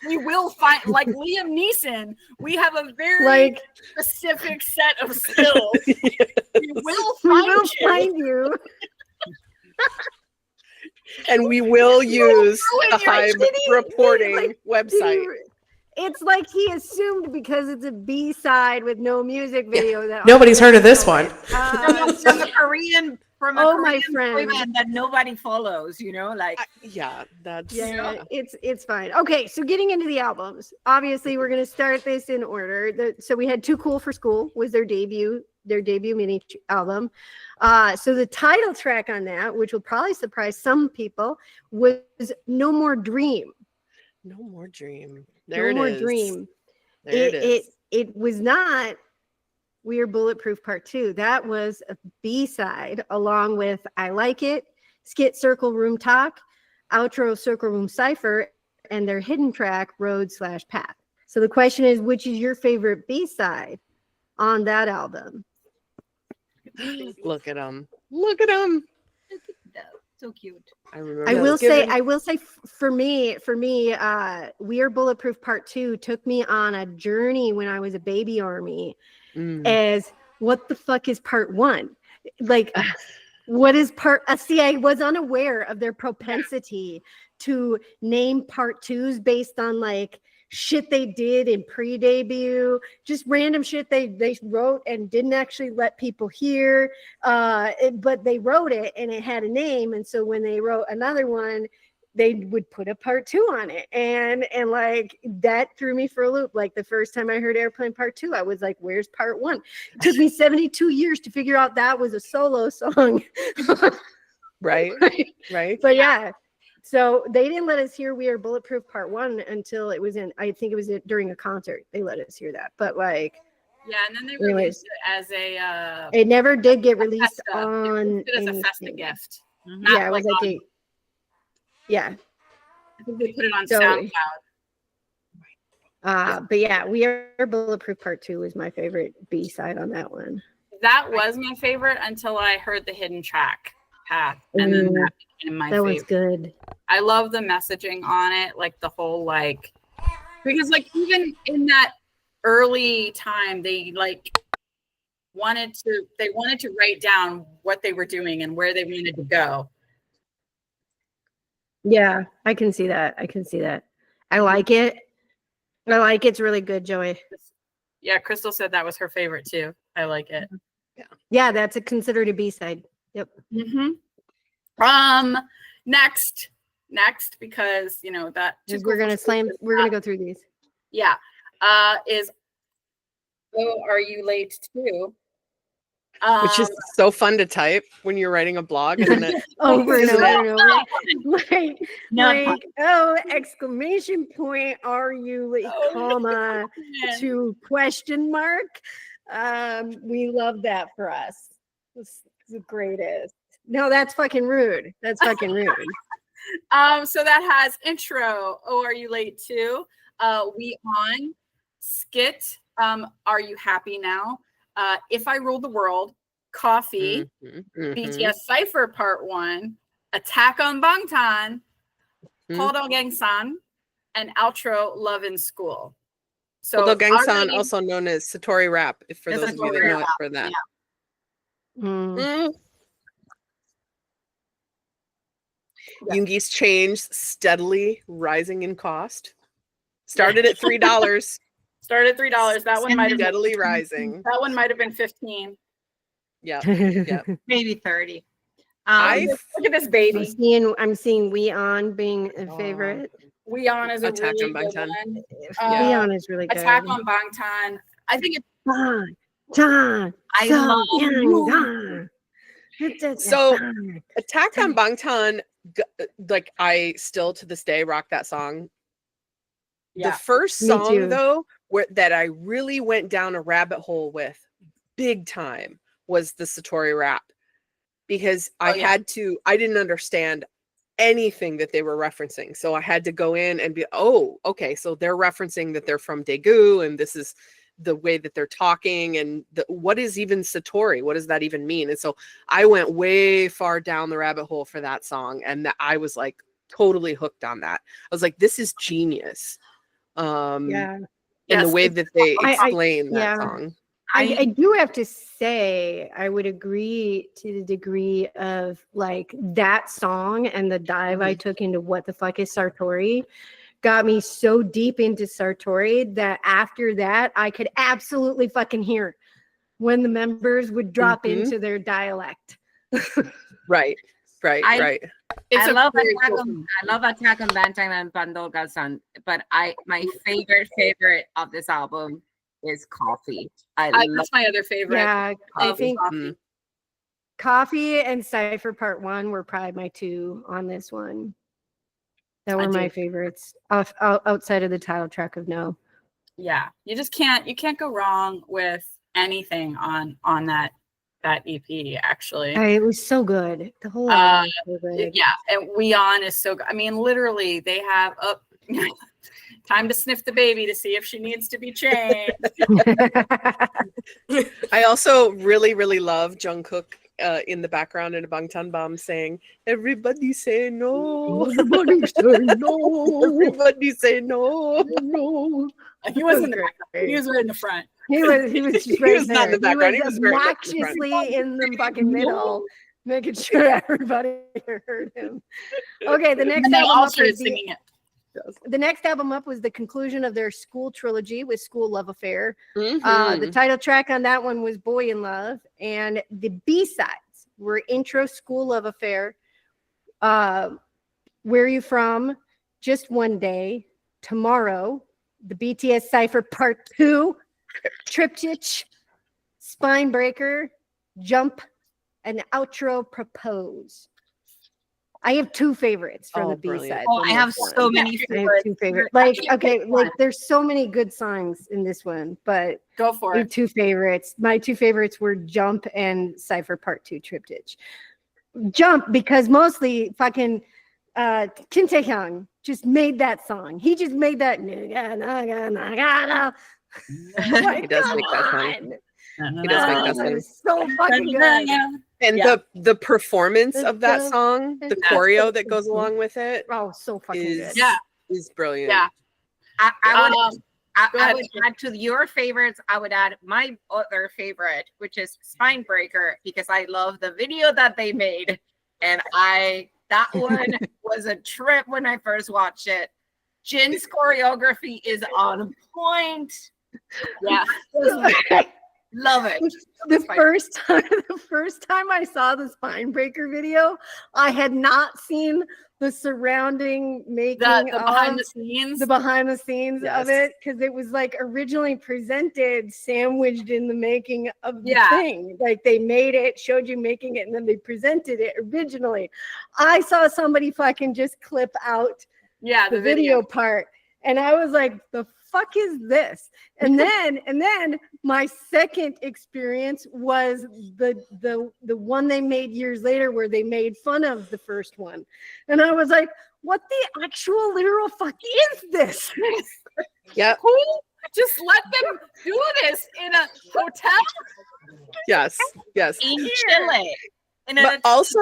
we will find, like Liam Neeson, we have a very Like, specific set of skills. We will we find will you. find you. And we will use ruin the your Hive identity. reporting Like, website. It's like he assumed because it's a B-side with no music video that Nobody's heard of this one. From a Korean Oh, my Korean friend. boy band that nobody follows, like Yeah, that's Yeah, it's fine. Okay, so getting into the albums. Obviously, we're gonna start this in order. So we had Too Cool for School was their debut mini album. So the title track on that, which will probably surprise some people, was No More Dream. No More Dream. There No it More is. Dream. There it is. Mm-hmm. Mm-hmm. It was not We Are Bulletproof Part 2. That was a B-side along with I Like It, Skit Circle Room Talk, Outro Circle Room Cypher, and their hidden track Road/Path. So the question is, which is your favorite B-side on that album? Look at him. Look at him. so cute. I remember. I Yeah, will let's say, give it- for me, We Are Bulletproof Part 2 took me on a journey when I was a baby army as what the fuck is Part 1? Like, what is see, I was unaware of their propensity to name Part 2s based on like shit they did in pre-debut, just random shit they wrote and didn't actually let people hear, but they wrote it and it had a name, and so when they wrote another one, they would put a part 2 on it, and like that threw me for a loop. Like the first time I heard Airplane Part 2, I was like, where's part 1? It took me 72 years to figure out that was a solo song. Right. Right. But yeah, so they didn't let us hear We Are Bulletproof Part 1 until it was in, I think it was during a concert they let us hear that. But like, Yeah, and then they anyways, released it as a it never did get released Festa. They on released it as a Festa anything. gift. Mhm. Not Yeah, it was like like yeah. I think they put it on So- SoundCloud. But yeah, We Are Bulletproof Part 2 was my favorite B-side on that one. That was my favorite until I heard the hidden track path, and then that became my That one's favorite. good. I love the messaging on it, like the whole like, because like even in that early time, they wanted to write down what they were doing and where they wanted to go. Yeah, I can see that. I like it. It's really good, Joey. Yeah, Crystal said that was her favorite too. I like it. Yeah, that's considered a B-side. Yep. Next, because you know that We're gonna go through these. Yeah. Is Oh, Are You Late Too? Which is so fun to type when you're writing a blog, isn't it? Over and Isn't over it? and over. No, Exclamation point, are you like, Oh, comma man. to question mark. We love that for us. It's the greatest. No, that's fucking rude. That's fucking rude. So that has intro. Oh, Are You Late Too? We On, skit. Are You Happy Now? If I Ruled the World, Coffee, BTS Cypher Part 1, Attack on Bangtan, Hodo Gang-san, and outro Love in School. So Hodo Gang-san, already- also known as Satori Rap, if for It's those of you that Satori know it Rap, for that. Mm. Yoongi's change steadily rising in cost. Started at $3, started at $3. That one might have steadily rising. That one might have been 15. Yeah. maybe 30. Look at this baby. I'm seeing We On being a favorite. We On is a Attack really on good Bangtan. one. We On is really good. Attack on Bangtan. I think it's Bangtan. I love Bangtan. So Attack on Bangtan, like I still to this day rock that song. Yeah. The first Me song too. though, that I really went down a rabbit hole with big time was the Satori Rap, because I didn't understand anything that they were referencing. So I had to go in and be, oh, okay, so they're referencing that they're from Daegu and this is the way that they're talking, and what is even Satori? What does that even mean? And so I went way far down the rabbit hole for that song, and I was like totally hooked on that. I was like, this is genius. Yeah. And the way that they explain that yeah. song. I do have to say, I would agree to the degree of like that song and the dive I took into what the fuck is Sartori got me so deep into Sartori that after that, I could absolutely fucking hear when the members would drop into their dialect. Right. I it's love Attack on Bangtan and Bandolga-san, but my favorite of this album is Coffee. that's my other favorite. Yeah, I think Coffee. Coffee and Cypher Part 1 were probably my two on this one. That were my favorites outside of the title track of No. Yeah, you can't go wrong with anything on that EP. Actually, It was so good. The whole album was so good. yeah, and We On is so good. I mean, literally, they have time to sniff the baby to see if she needs to be changed. I also really, really love Jungkook in the background in a Bangtan Bomb saying, "Everybody say no. Everybody say no. Everybody say no. No." He wasn't in the background. He was right in the front. He was just right was not in the there. background. He He was was very much in the front. obnoxiously in the fucking middle, making sure everybody heard him. Okay, the next And they album all up started was singing it. the next album up was the conclusion of their School trilogy with School Love Affair. The Mhm. title track on that one was Boy in Love, and the B-sides were Intro, School Love Affair, Where Are You From, Just One Day, Tomorrow, the BTS Cypher Part 2, Triptych, Spine Breaker, Jump, and Outro Propose. I have two favorites from the brilliant. B-sides. Oh, on I have this one. so many I have favorites. two favorites. Like, okay, like there's so many good songs in this one, but Go for I have it. two favorites. My two favorites were Jump and Cypher Part 2 Triptych. Jump because mostly fucking Kim Taehyung just made that song. He just made that. Like, He does make that song. He does make that song. It's so fucking good. And Yeah. the performance of that It's, song, the it's- choreo that goes along with it Oh, so fucking is good. Yeah. is brilliant. Yeah. I Go I ahead. would add to your favorites. I would add my other favorite, which is Spine Breaker, because I love the video that they made, and that one was a trip when I first watched it. Jin's choreography is on point. Yeah. Love it. The first time I saw the Spine Breaker video, I had not seen the surrounding making The behind of the scenes. the behind the scenes Yes. of it, because it was like originally presented sandwiched in the making of the Yeah. thing. Like they made it, showed you making it, and then they presented it originally. I saw somebody fucking just clip out Yeah, the video part, and I was like, the fuck is this? And then my second experience was the one they made years later where they made fun of the first one, and I was like, what the actual literal fuck is this? Yep. Who just let them do this in a hotel? Yes. Yes. In Chile. But also,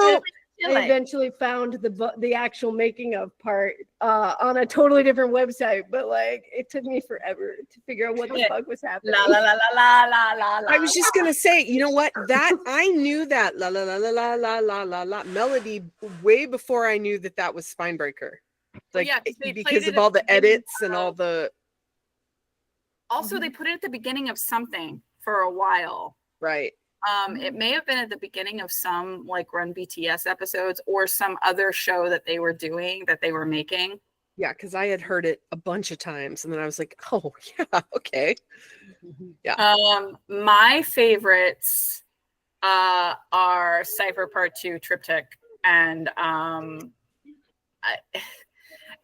I eventually found the actual making of part on a totally different website, but like it took me forever to figure out what the fuck was happening. La la la la la la la. I was just gonna say, you know what? That I knew that la la la la la la la la la melody way before I knew that was Spine Breaker. Like yeah, 'cause they played because it of at all the the beginning edits and all the Also, they put it at the beginning of something for a while. right. It may have been at the beginning of some like Run BTS episodes or some other show that they were doing that they were making. Yeah, because I had heard it a bunch of times, and then I was like, oh yeah, okay. My favorites are Cypher Part 2 Triptych, and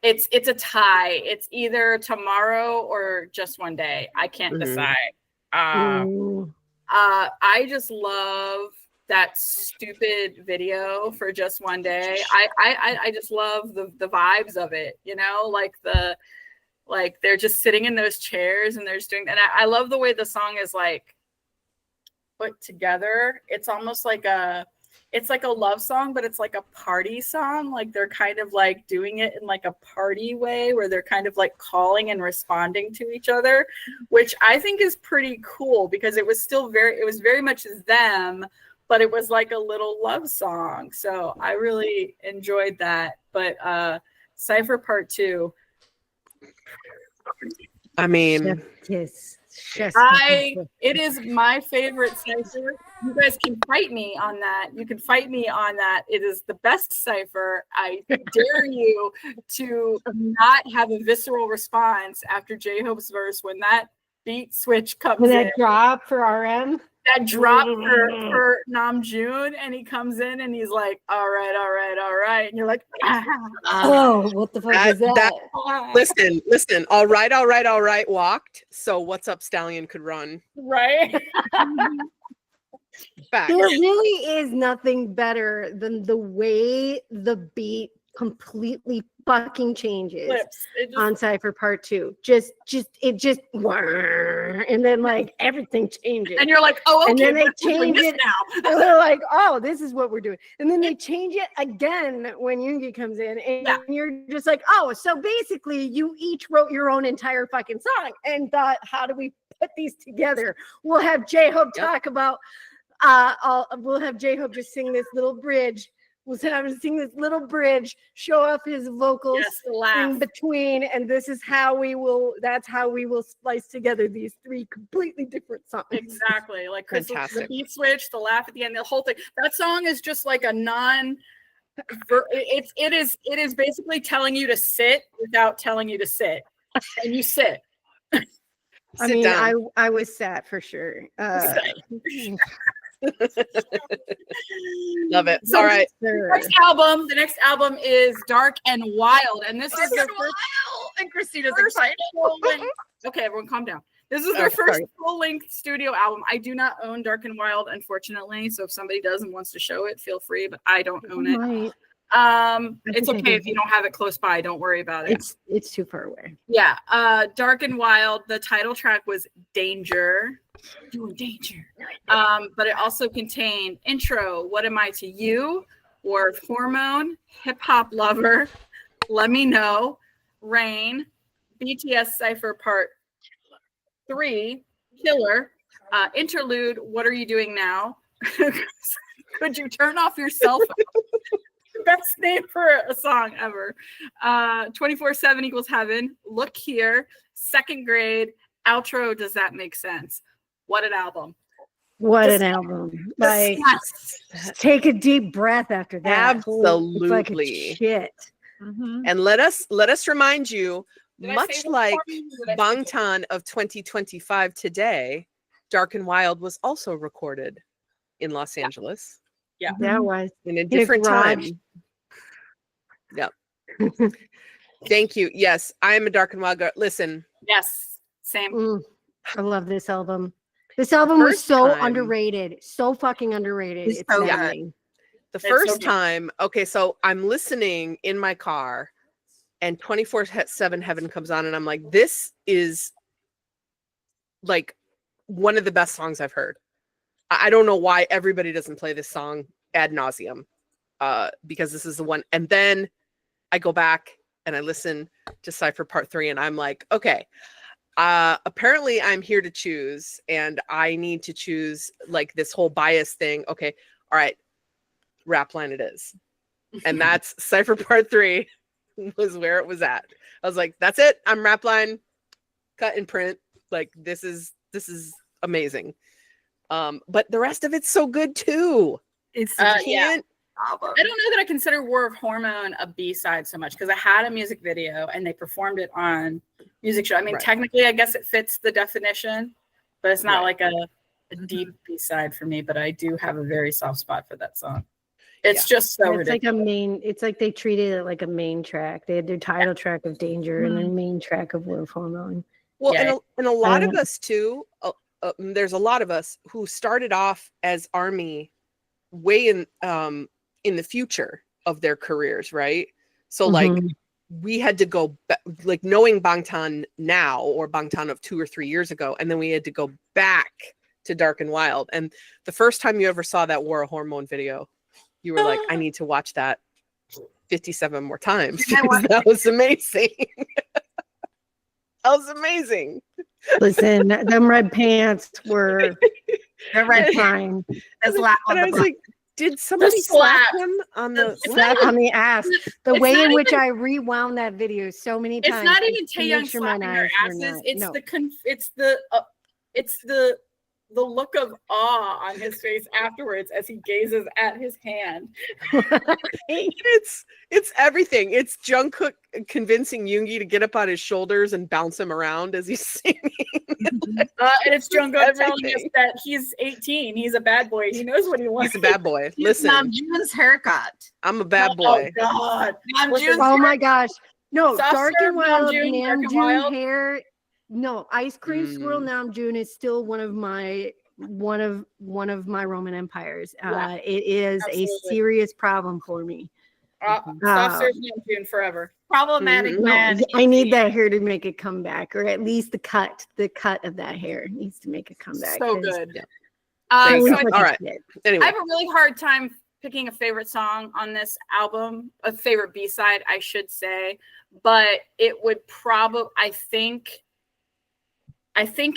it's a tie. It's either Tomorrow or Just One Day. I can't Mhm. decide. Ooh. I just love that stupid video for Just One Day. I just love the vibes of it, you know, like they're just sitting in those chairs and they're just doing, and I love the way the song is like put together. It's almost like it's like a love song, but it's like a party song. Like they're kind of like doing it in like a party way where they're kind of like calling and responding to each other, which I think is pretty cool because it was very much them, but it was like a little love song. So I really enjoyed that. But Cypher Part 2. I mean, Yes. It is my favorite cipher. You guys can fight me on that. It is the best cipher. I dare you to not have a visceral response after J-Hope's verse when that beat switch comes When in. that drop for RM. That drop for Namjoon, and he comes in and he's like, all right. And you're like, Oh, what the fuck is that? listen. All right. Walked. So what's up, Stallion could run. right? Back. There really is nothing better than the way the beat completely fucking changes Flips. It just, on Cypher Part 2. It just and then like everything changes. and you're like, oh, okay, And then they we're doing change this it. now. And they're like, oh, this is what we're doing. And then they change it again when Yoongi comes in. And Yeah. you're just like, oh, so basically you each wrote your own entire fucking song and thought, how do we put these together? We'll have J-Hope talk about, we'll have J-Hope just sing this little bridge. We'll have him sing this little bridge, show off his vocals Yes, the laugh. in between. And that's how we will splice together these three completely different songs. Exactly. Like Chris, the Fantastic. beat switch, the laugh at the end, the whole thing. That song is just like a It is basically telling you to sit without telling you to sit, and you sit. I Sit mean, down. I was sad for sure. Love it. So All right. the next album is Dark and Wild, and this is their first. And Christina's First excited. full-length- Okay, everyone, calm down. This is their Okay, first sorry. full-length studio album. I do not own Dark and Wild, unfortunately. So if somebody does and wants to show it, feel free. But I don't own it. Might. It's think I okay do. if you don't have it close by. Don't worry about it. It's too far away. Yeah. Dark and Wild. The title track was Danger. Doing Danger. But it also contained intro. What am I to you? War of Hormone. Hip Hop Lover. Let Me Know. Rain. BTS Cypher Part 3. Killer. Interlude. What Are You Doing Now? Could you turn off your cell phone? Best name for a song ever. 24/7 equals heaven. Look Here. Second Grade. Outro. Does that make sense? What an album. What Just- an album. Like, Yes. take a deep breath after that. Holy- It's like Absolutely. a shit. And let us remind you, Did I much say that like for you, or did I say that? Bangtan of 2025 today, Dark and Wild was also recorded in Los Angeles Yeah. That was. in a different garage. time. Yep. Thank you. Yes, I am a Dark and Wild girl. Listen, Yes. Same. I love this album. This album was first so time- underrated. So fucking underrated. It's It's so good. maddening. the It's so first good. time, okay, so I'm listening in my car and 24/7 Heaven comes on and I'm like, this is like one of the best songs I've heard. I don't know why everybody doesn't play this song ad nauseum, because this is the one. And then I go back and I listen to Cypher Part 3 and I'm like, okay, apparently I'm here to choose and I need to choose like this whole bias thing. Okay, all right, rap line it is. And that's Cypher Part 3 was where it was at. I was like, that's it. I'm rap line, cut and print. Like this is amazing. But the rest of it's so good too. It's You yeah. can't- I don't know that I consider War of Hormone a B-side so much because I had a music video and they performed it on music show. I mean, Right. technically, I guess it fits the definition, but it's not Right. like a deep B-side for me. But I do have a very soft spot for that song. It's just so It's like ridiculous. it's like they treated it like a main track. They had their title track of Danger and Mm-hmm. then main track of War of Hormone. Well, Yeah. and a lot of don't- us too. There's a lot of us who started off as ARMY way in the future of their careers, right? So like Mhm. we had to go like knowing Bangtan now or Bangtan of 2 or 3 years ago, and then we had to go back to Dark and Wild. And the first time you ever saw that War of Hormone video, you were like, I need to watch that 57 more times. Because that was amazing. That was amazing. Listen, them red pants were The red fine. the slap on And I the was butt. like, did somebody slap. slap him on the Slap on the ass. The It's way not in which even- I rewound that video so many times. It's not even to make Taeyong sure my slapping their eyes were asses. not- It's no. it's the look of awe on his face afterwards as he gazes at his hand. It's everything. It's Jungkook convincing Yoongi to get up on his shoulders and bounce him around as he's singing. And it's Jungkook telling us everything. that he's 18. He's a bad boy. He knows what he wants. He's a bad boy. He's Listen, Namjoon's haircut. I'm a bad boy. Oh God. Namjoon's Oh my gosh. No, Soft Dark serve and Wild, Namjoon, Dark and Namjoon Wild. hair. No, Ice Cream Swirl Mm. Namjoon is still one of my Roman empires. Yeah, It is absolutely. a serious problem for me. Soft serve Namjoon forever. problematic Mhm. No, man. I need that hair to make a comeback, or at least the cut of that hair needs to make a comeback. So 'cause good. Yeah. Uh, There you so go. I, like All a right. shit. Anyway, I have a really hard time picking a favorite song on this album, a favorite B-side, I should say, but it would probably, I think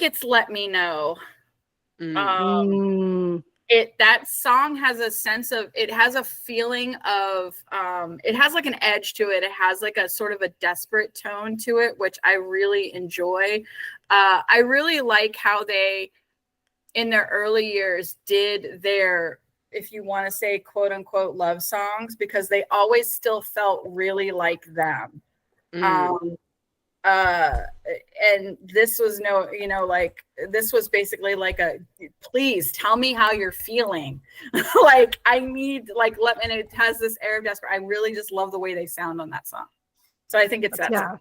it's Let Me Know. mm, That song has a sense of, it has a feeling of, it has like an edge to it. It has like a sort of a desperate tone to it, which I really enjoy. I really like how they, in their early years, did their if you want to say quote unquote love songs, because they always still felt really like them. And this was this was basically like a, please tell me how you're feeling. Like I need, like, and it has this air of desperate. I really just love the way they sound on that song. So I think it's that song.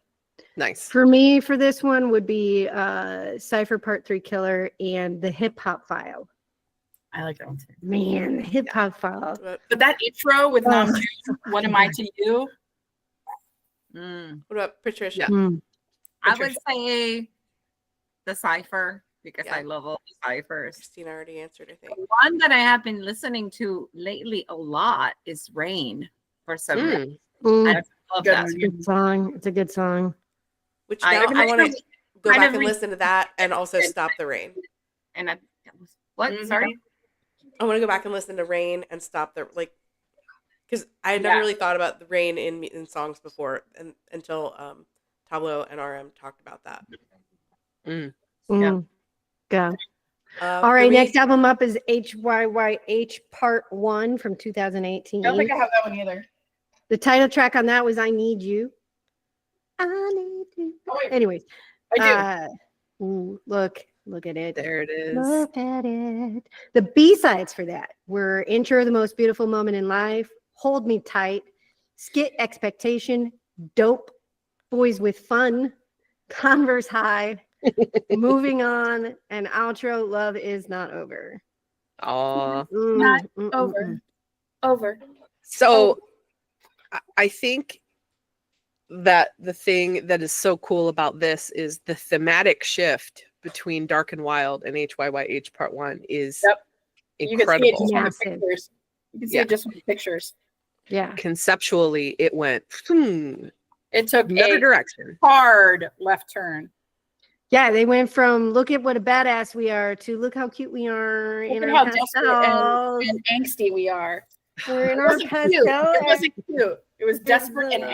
Nice. For me, for this one would be Cypher Part 3 Killer and the Hip Hop File. I like that one too. Man, the Hip Hop File. But that intro with Nam June, so what am I to you? What about Patricia? Yeah. I would say the Cypher, because I love all the ciphers. Christina already answered, I think. One that I have been listening to lately a lot is Rain for some reason. I love that. It's a good song. It's a good song. Which now I want to go back and listen to that and also Stop the Rain. And sorry? I want to go back and listen to Rain and Stop the, like, because I had never really thought about the rain in songs before, and until Tableau and RM talked about that. Go. All right, next album up is HYYH Part 1 from 2018. I don't think I have that one either. The title track on that was I Need You. I need you. Oh, wait. Anyways. I do. Look at it. There it is. Look at it. The B-sides for that were Intro, The Most Beautiful Moment in Life, Hold Me Tight, Skit Expectation, Dope, Boys with Fun, Converse High, Moving On, and outro, Love Is Not Over. Not over. So I think that the thing that is so cool about this is the thematic shift between Dark and Wild and HYYH Part 1 is incredible. You can see it just from the pictures. You can see it just from the pictures. Yeah. Conceptually, it went it took another direction. Hard left turn. Yeah, they went from look at what a badass we are to look how cute we are in our pastels. And angsty we are. We're in our pastel. It wasn't cute. It was desperate and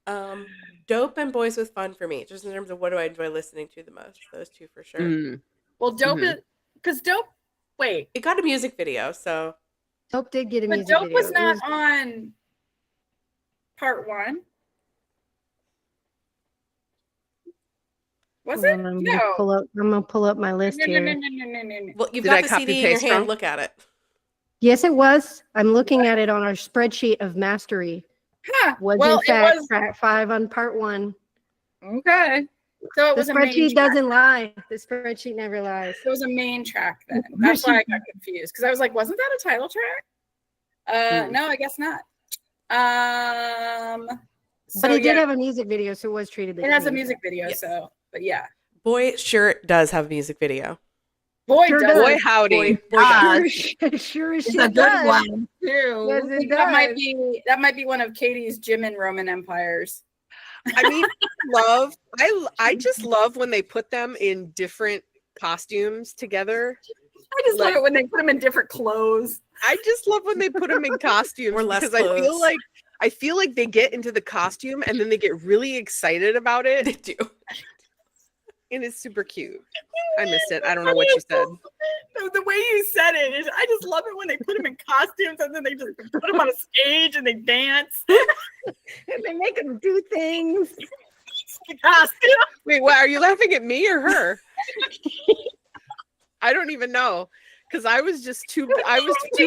angsty. Dope and Boys with Fun for me, just in terms of what do I enjoy listening to the most. Those two for sure. Well, Dope is because Dope. Wait, it got a music video, so Dope did get a music Dope video. was not on Part 1. Was it? I'm No. gonna pull up my list here. No. Well, you've Did got I the copy CD in your paste hand. wrong? Look at it. Yes, it was. I'm looking at it on our spreadsheet of mastery. Huh. Was Well, in fact it was track 5 on Part 1. okay. So it The was a main spreadsheet track. doesn't lie. The spreadsheet never lies. It was a main track then. That's why I got confused because I was like, wasn't that a title track? No, I guess not. But it did have a music video, so it was treated like it has a main music track. video, Yes. so but yeah. Boy sure does have a music video. Boy, Sure does. does. Boy, howdy. Boy does. Sure as It's shit a good does. one too. Yes, it that might does. be one of Katie's Jim and Roman empires. I mean, I just love when they put them in different costumes together. I just love it when they put them in different clothes. I just love when they put them in costumes Or less because clothes. I feel like they get into the costume and then they get really excited about They it, do. and it's super cute. I missed it. I don't know what you said. The way you said it is, I just love it when they put them in costumes and then they just put them on a stage and they dance. And they make them do things. The costume. Wait, what? Are you laughing at me or her? I don't even know because I was too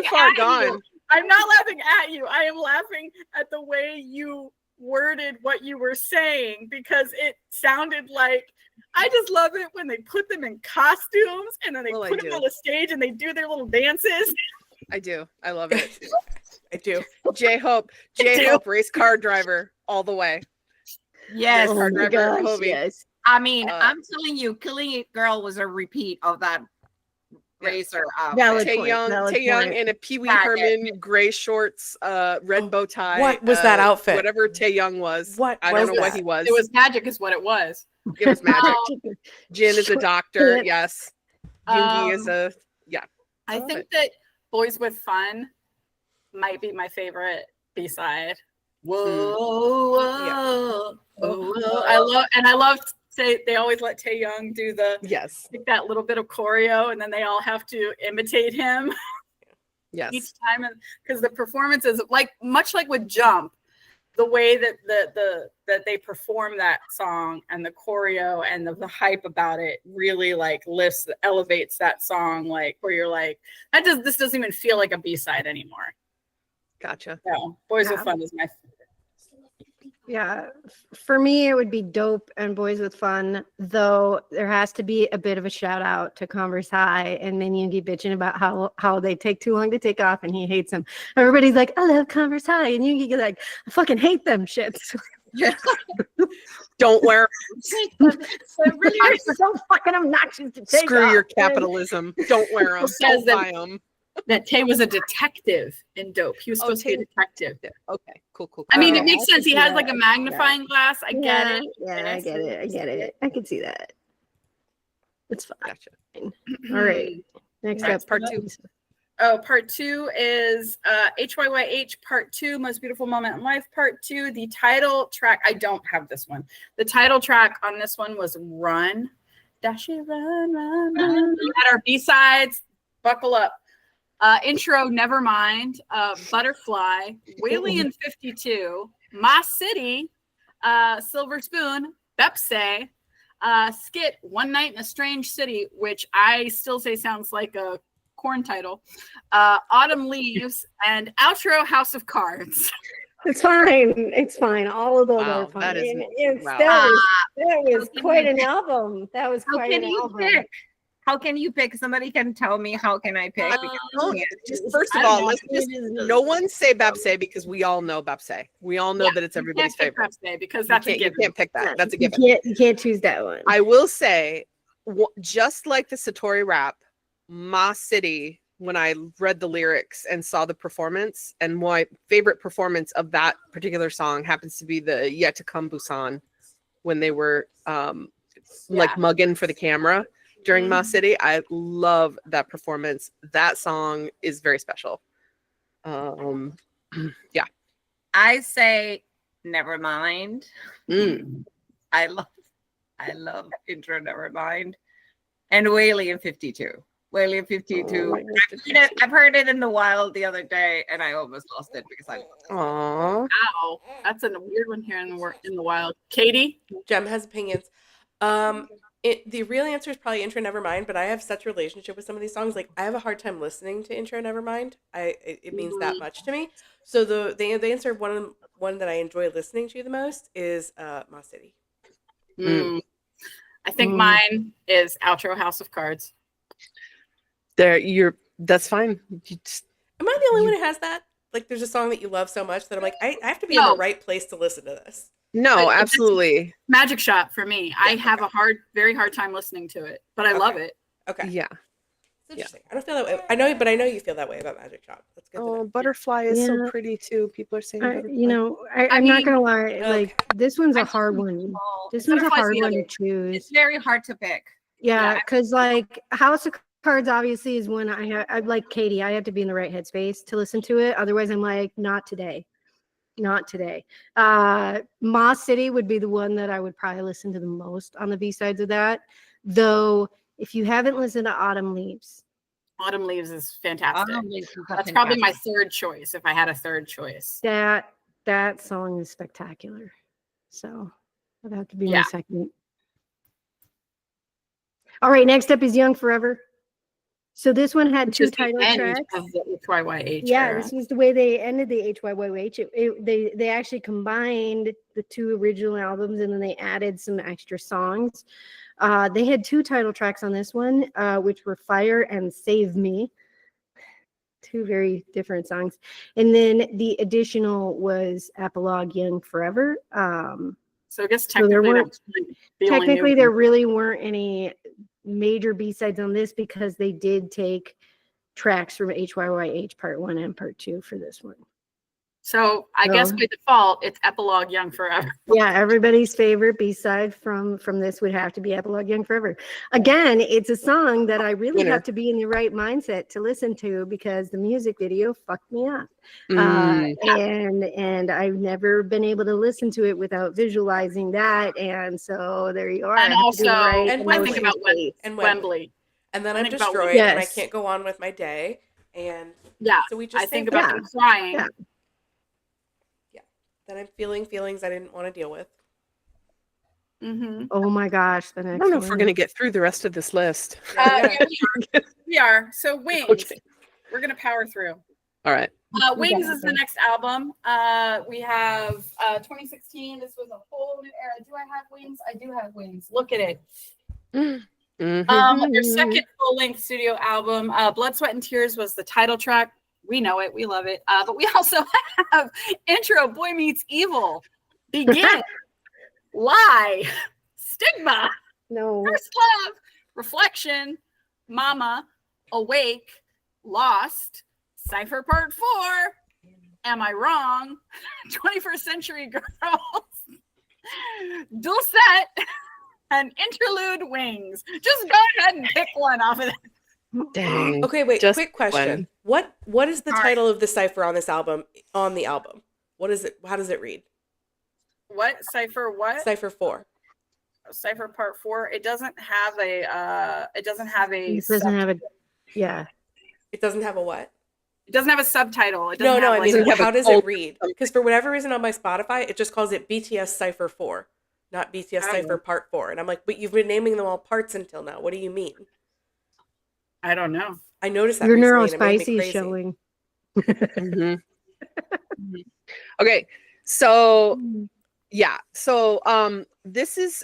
far gone. I'm not laughing at you. I am laughing at the way you worded what you were saying because it sounded like I just love it when they put them in costumes and then they put them on the stage and they do their little dances. I do. I love it. I do. J-Hope, race car driver all the way. Yes. Car driver, Hobie. yes. I mean, I'm telling you, Killing It Girl was a repeat of that racer. Valid Tae point, Young, valid Tae Young point. in a Pee Wee Got Herman gray shorts, red bow tie. What was that outfit? Whatever Tae Young was. What I don't was know what that? he was. It was magic is what it was. It was magic. Jin is a doctor. pants. Yes. Yoongi is a I think that Boys with Fun might be my favorite B-side. Whoa, whoa, whoa. I love they always let Tae Young do yes. that little bit of choreo and then they all have to imitate him. Yes. each time, and because the performance is like much like with Jump, the way that that they perform that song and the choreo and the hype about it really like elevates that song, like where you're like, this doesn't even feel like a B-side anymore. Gotcha. So Boys with Yeah. Fun is my favorite. Yeah, for me, it would be Dope and Boys with Fun, though there has to be a bit of a shout out to Converse High and Yoongi bitching about how they take too long to take off and he hates them. Everybody's like, I love Converse High. And Yoongi like, I fucking hate them shits. Yeah. Don't wear They're so fucking obnoxious to take screw off. your capitalism. Don't wear them. Says Don't that- buy them. That Tay was a detective in Dope. He was supposed to be a detective. Okay, cool. I mean, Oh, it makes I sense. can He see has like that. a magnifying glass. I get it. Yeah, I get it. I can see that. It's fine. Gotcha. All right. Next All right, up, part 2. Oh, part 2 is HYYH part 2, Most Beautiful Moment in Life part 2. The title track, I don't have this one. The title track on this one was Run. Dash it, run. We had our B-sides. Buckle up. Intro, Nevermind, Butterfly, Whaley 52, Ma City, Silver Spoon, Bepse, Skit, One Night in a Strange City, which I still say sounds like a corn title, Autumn Leaves, and outro, House of Cards. It's fine. It's fine. All of those Wow, are fine. that is- That wow. was quite an album. That was How quite can an you album. pick? How can you pick? Somebody can tell me how can I pick? Because Don't, yeah. just first I of don't all, know. let's just no one say Bepse because we all know Bepse. We all know Yeah, that it's You everybody's can't pick favorite. Bepse because You that's a can't, you given. can't pick that. That's a given. You can't choose that one. I will say, just like the Satori rap, Ma City, when I read the lyrics and saw the performance, and my favorite performance of that particular song happens to be the Yet to Come Busan, when they were like mugging for the camera during Ma City. I love that performance. That song is very special. Yeah. I say never mind. Mm. I love intro never mind. And Whaley 52. Whaley 52. I've heard it in the wild the other day and I almost lost it because I Aw. Wow, that's a weird one here in the wild. Katie? Jem has opinions. The real answer is probably Intro Nevermind, but I have such a relationship with some of these songs. Like I have a hard time listening to Intro Nevermind. It means that much to me. So the answer one that I enjoy listening to the most is Ma City. I think mine is outro, House of Cards. That's fine. Am I the only one who has that? Like there's a song that you love so much that I'm like, I have to be in the right place to listen to this. No, absolutely. Magic Shot for me. I have a very hard time listening to it, but I love it. Okay. Yeah. It's interesting. I don't feel that way. I know you feel that way about Magic Shot. That's good. Oh, Butterfly is so Yeah. pretty too. People are saying Butterfly. I'm mean, not gonna lie. Like this one's a I hard choose one. small. This one's a Butterfly's hard the one to other. choose. It's very hard to pick. Yeah, Yeah. because like House of Cards obviously is when I'm like Katie. I have to be in the right headspace to listen to it. Otherwise, I'm like, not today. Ma City would be the one that I would probably listen to the most on the B-sides of that. Though, if you haven't listened to Autumn Leaves, Autumn Leaves is fantastic. Autumn Leaves is That's probably my third choice if I had a third choice. that song is spectacular. So that'd have to be my Yeah. second. All right, next up is Young Forever. So this one had Which two is the title end tracks. of the HYYH Yeah, era. this was the way they ended the HYYH. They actually combined the two original albums and then they added some extra songs. They had two title tracks on this one, which were Fire and Save Me. Two very different songs. And then the additional was Epilogue Young Forever. So I guess So there technically, weren't- the only Technically, new there one. really weren't any major B-sides on this because they did take tracks from HYYH Part 1 and Part 2 for this one. So I guess by default, it's Epilogue Young Forever. Yeah, everybody's favorite B-side from this would have to be Epilogue Young Forever. Again, it's a song that I really Winner. have to be in the right mindset to listen to because the music video fucked me up. And I've never been able to listen to it without visualizing that. And so there you are. And I have to be in the also, right and I think emotional about state. and Wembley. And then I I'm think about destroyed Wembley. and I Yes. can't go on with my day. And Yeah. so we just I think sang about them crying. Yeah. Then I'm feeling feelings I didn't want to deal with. Mm-hmm. Oh my gosh, the I next don't know if we're one. going to get through the rest of this list. Yeah, We are. So Wings. Okay. We're gonna power through. All right. Wings is the next album. We have 2016. This was a whole new era. Do I have Wings? I do have Wings. Look at it. Mhm. Their second full-length studio album, Blood, Sweat, and Tears was the title track. We know it. We love it. But we also have intro, Boy Meets Evil, Begin, Lie, Stigma, No. First Love, Reflection, Mama, Awake, Lost, Cypher Part 4, Am I Wrong, 21st Century Girls, Dulcet, and Interlude Wings. Just go ahead and pick one off of that. Dang. Okay, wait. Just Quick question. one. What is the All right. title of the cipher on this album? On the album, what is it? How does it read? What? Cypher what? Cipher 4. Cypher Part 4. It doesn't have a It doesn't have a. Yeah. It doesn't have a what? it doesn't have a subtitle. It No, doesn't no. have, I like, mean, a- how does Oh, it read? Because for whatever reason on my Spotify, it just calls it BTS Cipher 4, not BTS Oh. Cipher Part 4. And I'm like, but you've been naming them all parts until now. What do you mean? I don't know. I noticed that Your recently, and it made me neurospicy is crazy. showing. Mhm. Okay, so yeah, so this is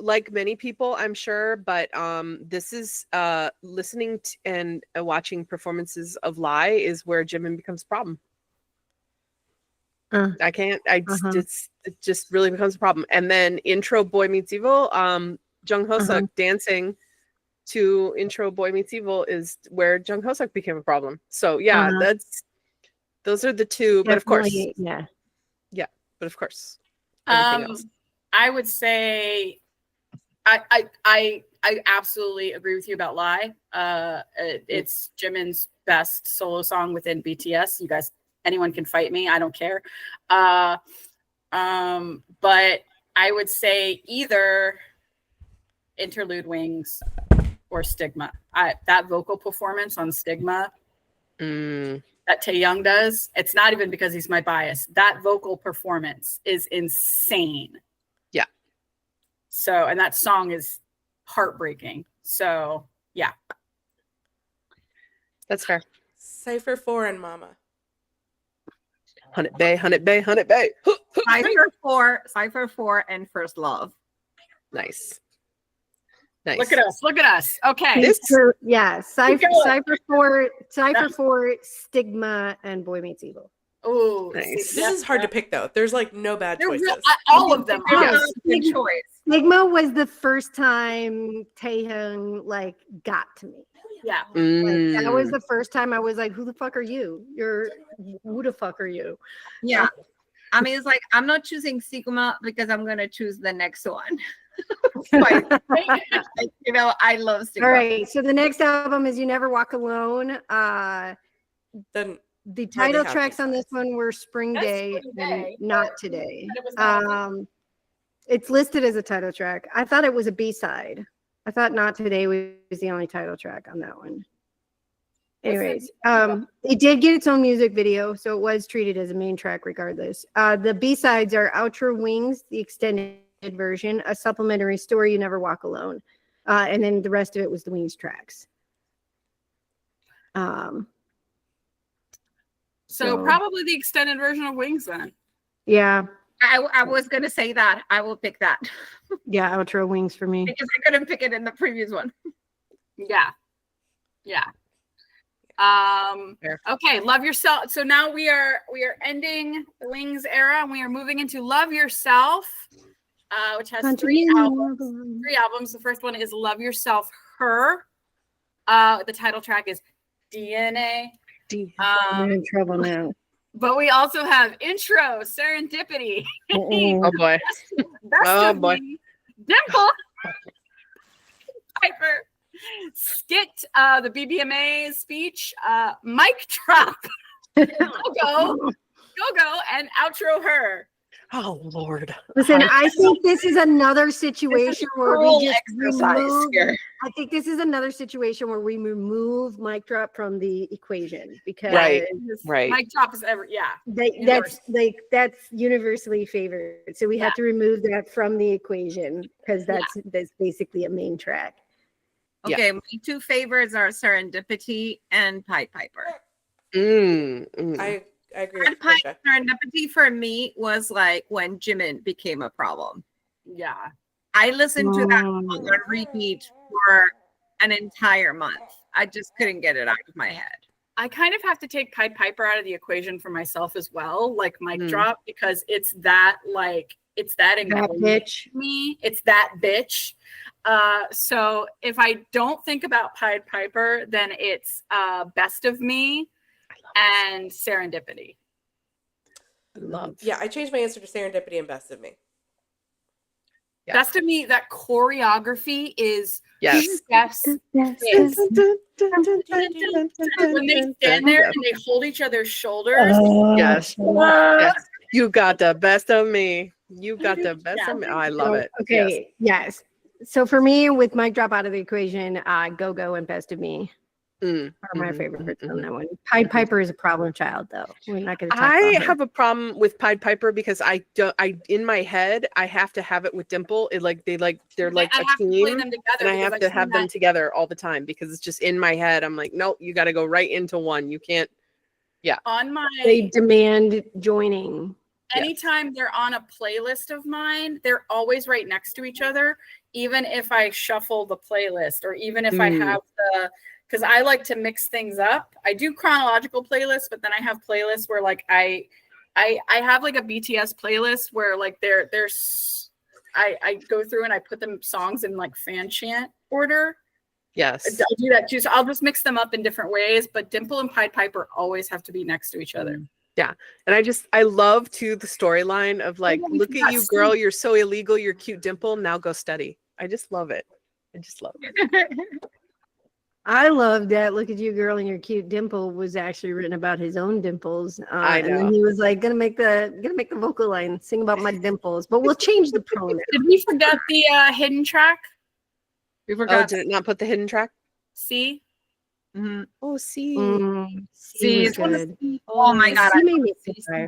like many people, I'm sure, but this is listening to and watching performances of Lie is where Jimin becomes a problem. I can't. It just really becomes a problem. And then intro Boy Meets Evil, Jung Hoseok dancing to intro Boy Meets Evil is where Jung Hoseok became a problem. So yeah, those are the two. But of course, yeah. but of course, everything else. I would say I absolutely agree with you about Lie. It's Jimin's best solo song within BTS. You guys, anyone can fight me. I don't care. But I would say either Interlude Wings or Stigma. That vocal performance on Stigma that Taeyoung does, it's not even because he's my bias. That vocal performance is insane. Yeah. So, and that song is heartbreaking. So, yeah. That's fair. Cipher 4 and Mama. 100 Bay, 100 Bay, 100 Bay. Cipher 4 and First Love. Nice. Nice. Look at us. Look at us. Okay. This- Cipher going. 4, Stigma, and Boy Meets Evil. Oh, Nice. This is hard to pick, though. There's like no bad choices. All of them are. Yes. Good choice. Stigma was the first time Taehyung like got to me. Yeah. Like, that was the first time I was like, "Who the fuck are you? Who the fuck are you?" Yeah. I mean, it's like, I'm not choosing Sigma because I'm going to choose the next one. Like, I love Sigma. All right, so the next album is "You Never Walk Alone." Then The title have tracks on this B-sides. one were Spring That's Day Spring and Day, Not but Today. it was not. It's listed as a title track. I thought it was a B-side. I thought Not Today was the only title track on that one. Anyways, it did get its own music video, so it was treated as a main track regardless. The B-sides are Outro Wings, the extended version, a supplementary story, You Never Walk Alone. And then the rest of it was the Wings tracks. So probably the extended version of Wings then. Yeah. I was going to say that. I will pick that Yeah, Outro Wings for me. because I couldn't pick it in the previous one. Yeah. Yeah. Fair. Okay, Love Yourself. So now we are ending the Wings era and we are moving into Love Yourself, which has three albums. The first one is Love Yourself Her. The title track is DNA. I'm in trouble now. But we also have Intro, Serendipity, Oh boy. Best Oh, of boy. Me, Dimple, Piper, Skit, the BBMA speech, Mic Drop, Go, and Outro Her. Oh Lord. Listen, I think this is another situation where we Cruel just exercise remove. here. I think this is another situation where we remove mic drop from the equation because Right. Right. Mic drop is that's universally favored. So we have to remove that from the equation because that's basically a main track. Okay, my two favorites are Serendipity and Pied Piper. I agree with Pied Patricia. Serendipity for me was like when Jimin became a problem. Yeah. I listened to that song on repeat for an entire month. I just couldn't get it out of my head. I kind of have to take Pied Piper out of the equation for myself as well, like mic drop, because it's that ingrained bitch. in me. It's that bitch. So if I don't think about Pied Piper, then it's Best of Me and Serendipity. Yeah, I changed my answer to Serendipity and Best of Me. Yeah. Best of Me, that choreography is Yes. chef's kiss. When they stand there and they hold each other's shoulders. Yes. Yes. You got the best of me. You got the best of me. Oh, I love it. Okay. Yes. So for me, with mic drop out of the equation, Go Go and Best of Me are my favorites on that one. Pied Piper is a problem child, though. We're not going to talk I about her. have a problem with Pied Piper because I in my head I have to have it with Dimple. They're like I a have to play team, them together and I because have I've to seen have them that. together all the time because it's just in my head. I'm like, nope, you got to go right into one. You can't. On my They demand joining. anytime they're on a playlist of mine, they're always right next to each other, even if I shuffle the playlist or even if I have because I like to mix things up. I do chronological playlists, but then I have playlists where like I have like a BTS playlist where like I go through and I put them songs in like fan chant order. Yes. I'll do that too. So I'll just mix them up in different ways, but Dimple and Pied Piper always have to be next to each other. Yeah. And I love too the storyline of like, look at you, girl, you're so illegal, you're cute Dimple. Now go study. I just love it. I just love it. I love that. Look at you, girl, and your cute dimple was actually written about his own dimples. I know. And then he was like, gonna make the vocal line, sing about my dimples, but we'll change the pronoun. Did we forget the hidden track? We Oh, forgot. did it not put the hidden track? See? Oh, see. See, it's one of good. Oh my God. See made me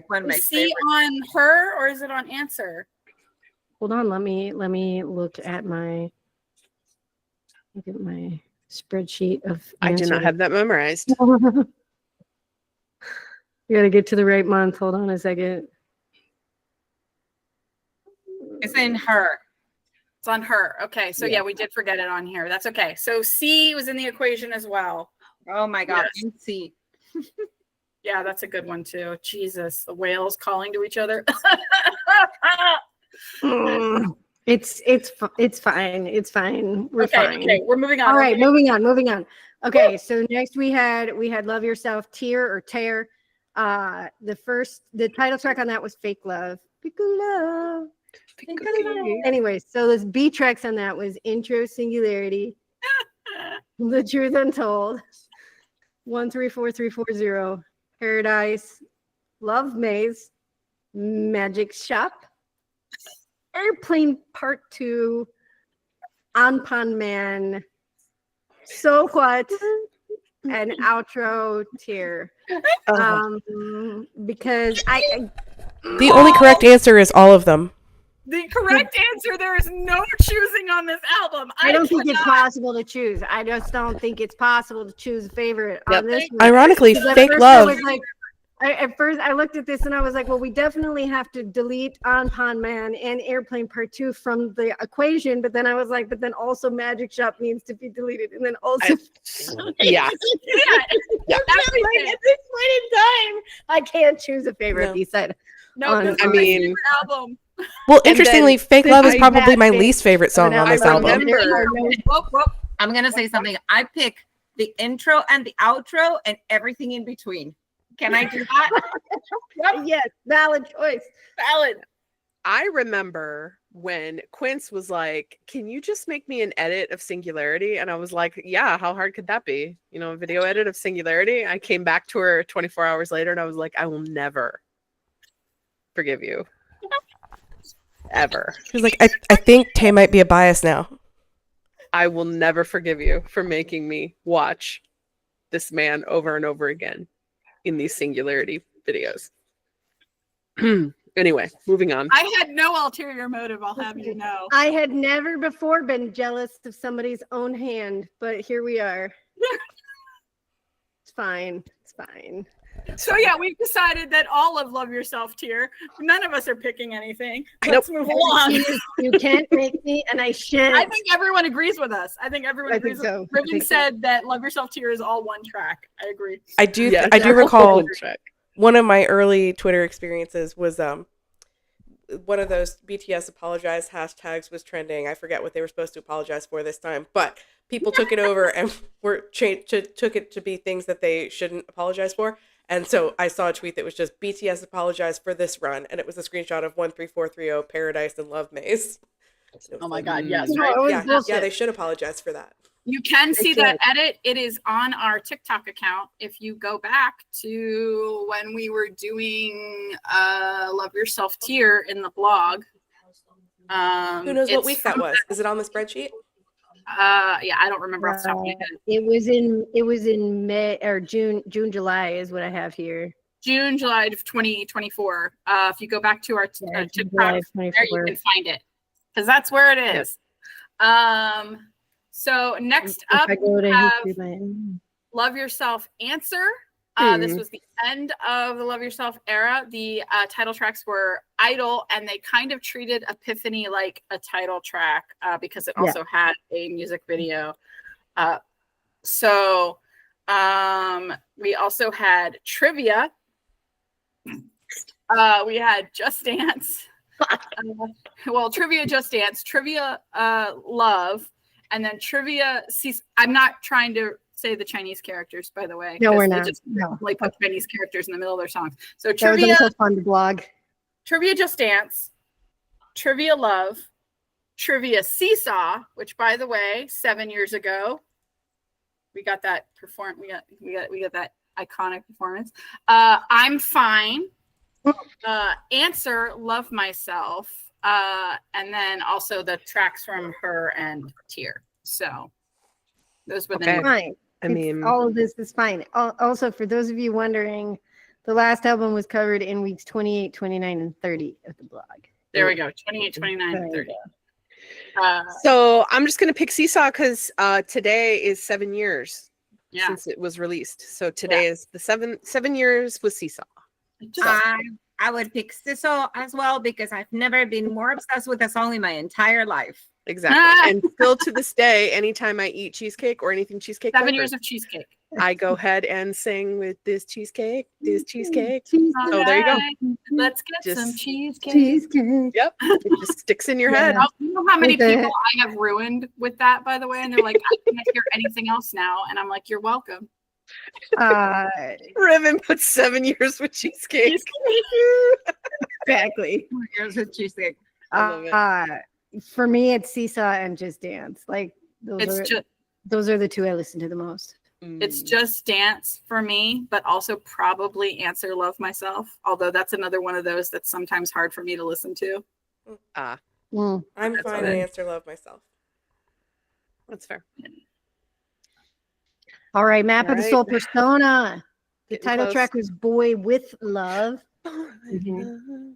One of my See favorites. on her or is it on answer? Hold on, let me look at my spreadsheet of I do not answers. have that memorized. You gotta get to the right month. Hold on a second. It's in her. It's on her. Okay. So yeah, we did forget it on here. That's okay. So C was in the equation as well. Oh my God. Yes. See. Yeah, that's a good one too. Jesus, the whales calling to each other. It's fine. It's fine. We're fine. Okay, we're moving on. All right, moving on. Okay, so next we had Love Yourself, Tear or Tear. The title track on that was Fake Love. Fake Love. Fake Love. Anyway, so this B tracks on that was Intro, Singularity, The Truth Untold, 134340, Paradise, Love Maze, Magic Shop, Airplane Part 2, Anpan Man, So What, and Outro Tear. Because The only correct answer is all of them. The correct answer, there is no choosing on this album. I don't think it's possible to choose. I just don't think it's possible to choose a favorite on this one. Ironically, Because at Fake first Love. At first, I looked at this and I was like, well, we definitely have to delete Anpan Man and Airplane Part 2 from the equation. But then I was like, but then also Magic Shop needs to be deleted. And then also. Yeah. At this point in time, I can't choose a favorite B-side. No, on- this is I my mean- favorite album. Well, interestingly, Fake Love is I probably had my Fake- least favorite song on this I album. remember- I'm going to say something. I pick the intro and the outro and everything in between. Can I do that? Yes, valid choice. Valid. I remember when Quince was like, can you just make me an edit of Singularity? And I was like, yeah, how hard could that be? You know, a video edit of Singularity. I came back to her 24 hours later and I was like, I will never forgive you. ever. She's like, I think Tay might be a bias now. I will never forgive you for making me watch this man over and over again in these singularity videos. Anyway, moving on. I had no ulterior motive, I'll have you know. I had never before been jealous of somebody's own hand, but here we are. It's fine. It's fine. So yeah, we've decided that all of Love Yourself tier. None of us are picking anything. Nope. Let's move along. You can't make me, and I shan't. I think everyone agrees with us. I think everyone I think agrees. so. Riven said that Love Yourself tier is all one track. I agree. I do Yes. I do recall Check. one of my early Twitter experiences was one of those BTS apologize hashtags was trending. I forget what they were supposed to apologize for this time, but people took it over and took it to be things that they shouldn't apologize for. And so I saw a tweet that was just BTS apologize for this run, and it was a screenshot of 13430 Paradise and Love Maze. Oh my God, yes, No, right? it was Yeah, bullshit. they should apologize for that. You can see should. that edit. It is on our TikTok account. If you go back to when we were doing Love Yourself tier in the blog. Who knows what it's week that from- was? Is it on the spreadsheet? Yeah, I don't remember off the top of my head. It was in May or June, July is what I have here. June, July of 2024. If you go back to our Yeah, TikTok, July there you 24. can find it because that's where it is. So next If up, I go to we have history lane. Love Yourself Answer. This was the end of the Love Yourself era. The title tracks were Idol, and they kind of treated Epiphany like a title track because it also had a music video. So we also had Trivia. We had Just Dance. Trivia, Just Dance, Trivia, Love, and then Trivia. I'm not trying to say the Chinese characters, by the way. No, 'cause we're they not. just No. like put Chinese characters in the middle of their songs. So That was Trivia, also fun to blog. Trivia, Just Dance, Trivia, Love, Trivia, Seesaw, which, by the way, 7 years ago, we got that we got that iconic performance. I'm Fine. Answer, Love Myself, and then also the tracks from Her and Tear. So those were the Okay. Fine. I mean, all of this is fine. Also, for those of you wondering, the last album was covered in weeks 28, 29, and 30 of the blog. there we go. 28, 29, and 30. so I'm just gonna pick Seesaw because today is 7 years Yeah. since it was released. So today is the seven years with Seesaw. I would pick Sisso as well because I've never been more obsessed with a song in my entire life. Exactly. And still to this day, anytime I eat cheesecake or anything cheesecake, 7 years of cheesecake. I go ahead and sing with this cheesecake. Oh, there you go. Let's get Just some cheesecake. Cheesecake. Yep. It just sticks in your head. You know how many With the- people I have ruined with that, by the way? And they're like, I can't hear anything else now. And I'm like, you're welcome. Riven put 7 years with cheesecake. Exactly. Here's a cheesecake. I love it. For me, it's Seesaw and Just Dance. Like those are the two I listen to the most. It's Just Dance for me, but also probably Answer, Love Myself. Although that's another one of those that's sometimes hard for me to listen to. Mm. I'm That's fine okay. and Answer Love Myself. That's fair. All right, Map All of the right. Soul Persona. The Getting title close. track was Boy with Love.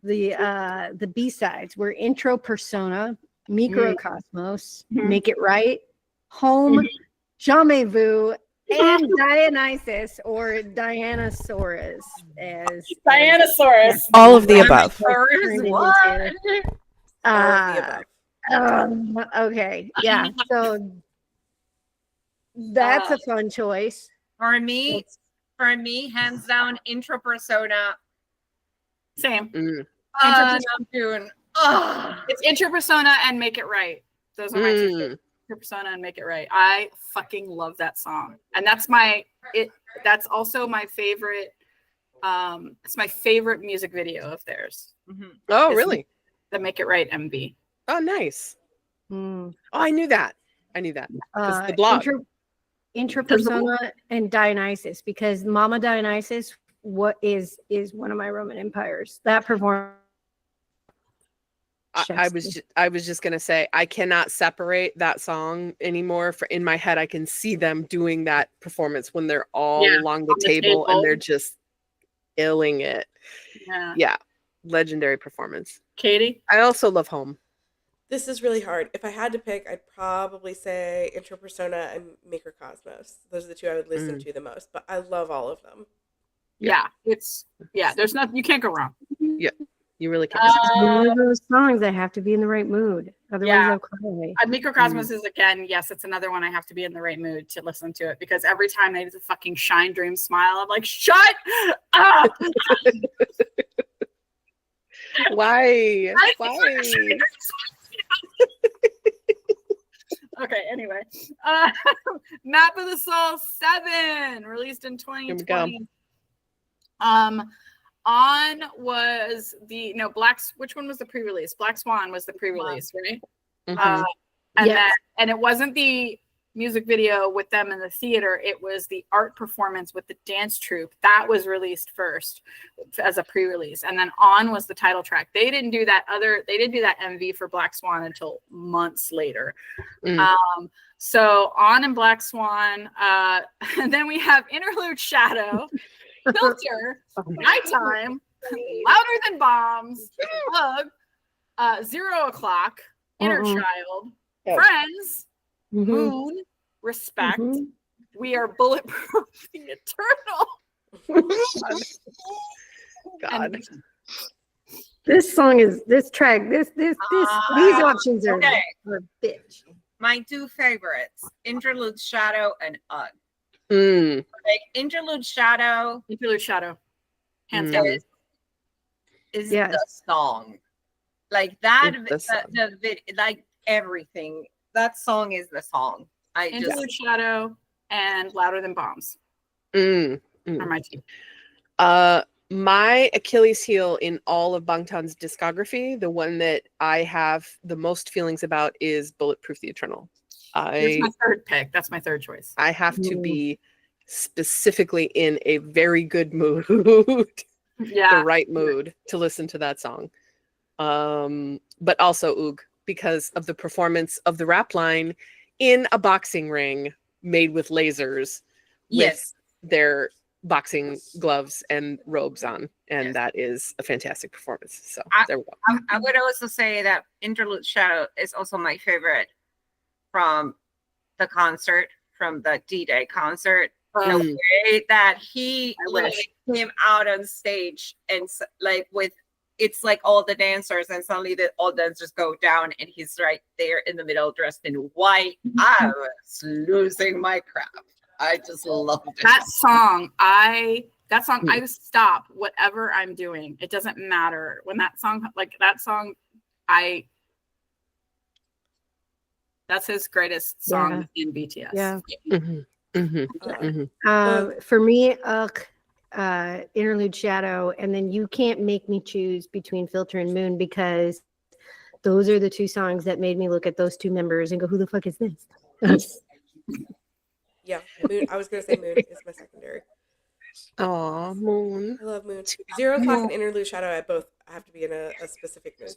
The B-sides were Intro Persona, Microcosmos, Make It Right, Home, Jamais Vu, and Dionysus or Dianosaurus as Dianosaurus. All of the above. turned What? into. All of the above. Okay, yeah. So that's a fun choice. For me, hands down, Intro Persona. Same. June. It's Intro Persona and Make It Right. Those are my two favorites. Intro Persona and Make It Right. I fucking love that song. And that's also my favorite. It's my favorite music video of theirs. Oh, It's really? The Make It Right MV. Oh, nice. Mm. Oh, I knew that. 'Cause the blog. Intro Persona and Dionysus, because Mama Dionysus is one of my Roman empires. That performance I was just gonna say I cannot separate that song anymore. In my head, I can see them doing that performance when they're all along the table and they're just illing it. Yeah, legendary performance. Katie? I also love Home. This is really hard. If I had to pick, I'd probably say Intro Persona and Microcosmos. Those are the two I would listen to the most, but I love all of them. Yeah, there's nothing, you can't go wrong. Yeah, you really can't. One of those songs I have to be in the right mood. Otherwise, I'll cry. Microcosmos is, again, yes, it's another one I have to be in the right mood to listen to it, because every time they do the fucking Shine Dream Smile, I'm like, shut up! Why? Okay, anyway. Map of the Soul 7, released in 2020. On was which one was the pre-release? Black Swan was the pre-release, right? Mm-hmm. And it wasn't the music video with them in the theater, it was the art performance with the dance troupe that was released first as a pre-release, and then On was the title track. They didn't do that MV for Black Swan until months later. So On and Black Swan, and then we have Interlude Shadow, Filter, Nighttime, Louder Than Bombs, Bug, 0 O'Clock, Inner Child, Friends, Moon, Respect, We Are Bulletproof, The Eternal. God. This track, these options are bitch. My two favorites, Interlude Shadow and Ugh. Mm. Like Interlude Shadow, Hands down, is the song. Like that, like everything. That song is the song. Interlude Shadow and Louder Than Bombs are my two. My Achilles heel in all of Bangtan's discography, the one that I have the most feelings about, is Bulletproof the Eternal. That's my third pick. That's my third choice. I have to be specifically in a very good mood, the right mood to listen to that song. But also Oog, because of the performance of the rap line in a boxing ring made with lasers with their boxing gloves and robes on, and that is a fantastic performance. So there we go. I would also say that Interlude Shadow is also my favorite from the concert, from the D-Day concert. The way that he came out on stage and like with, it's like all the dancers, and suddenly all dancers go down and he's right there in the middle dressed in white. I was losing my crap. I just loved it. That song, I stop whatever I'm doing. It doesn't matter. When that song, that's his greatest song in BTS. Yeah. Mm-hmm. For me, Interlude Shadow, and then you can't make me choose between Filter and Moon, because those are the two songs that made me look at those two members and go, who the fuck is this? Yeah, Moon. I was gonna say Moon is my secondary. Oh, Moon. I love Moon. 0 O'Clock and Interlude Shadow, I have to be in a specific mood.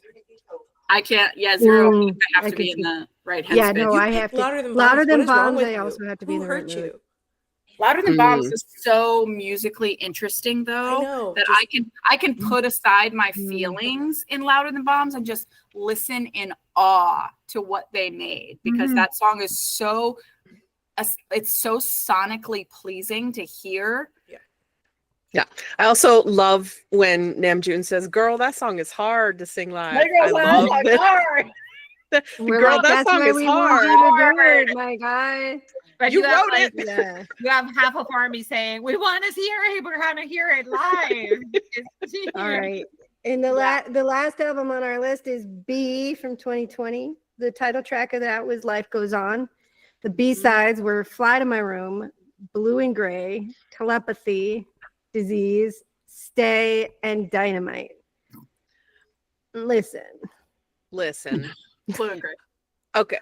I can't. Yeah, 0 O'Clock, I have to be in the right headspace. Yeah, no, I have to. Louder Than Bombs. I also have to be in the right mood. Louder Than Bombs is so musically interesting, though, that I can put aside my feelings in Louder Than Bombs and just listen in awe to what they made, because that song is so sonically pleasing to hear. Yeah. I also love when Namjoon says, "Girl, that song is hard to sing live." I love hard. Girl, that song is hard. My guy. But you wrote it. Yeah. You have half of army saying, "We want to hear it. We're gonna hear it live." All right. And the last album on our list is B from 2020. The title track of that was Life Goes On. The B-sides were Fly to My Room, Blue and Gray, Telepathy, Disease, Stay, and Dynamite. Listen. Blue and Gray. Okay.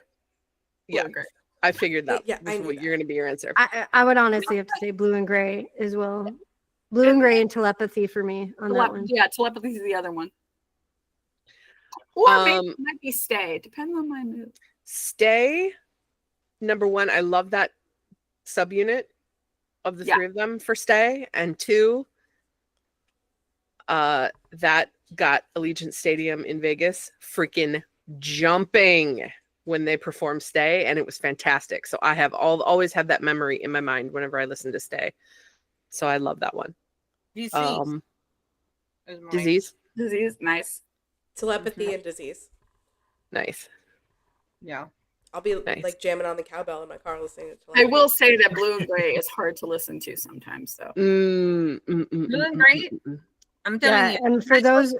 Blue and Gray. I figured that. Yeah, I knew you're going to be your answer. I would honestly have to say Blue and Gray as well. Blue and Gray and Telepathy for me on that one. Yeah, Telepathy is the other one. Or maybe it might be Stay. Depends on my mood. Stay, number one, I love that subunit of the three of them for Stay. And two, that got Allegiant Stadium in Vegas freaking jumping when they performed Stay, and it was fantastic. So I have always have that memory in my mind whenever I listen to Stay. So I love that one. Disease. Nice. Telepathy and Disease. Nice. Yeah. I'll be Nice. like jamming on the cowbell in my car listening to I will say that Blue and Gray is hard to listen to sometimes, though. Blue and Gray. I'm telling you. And for those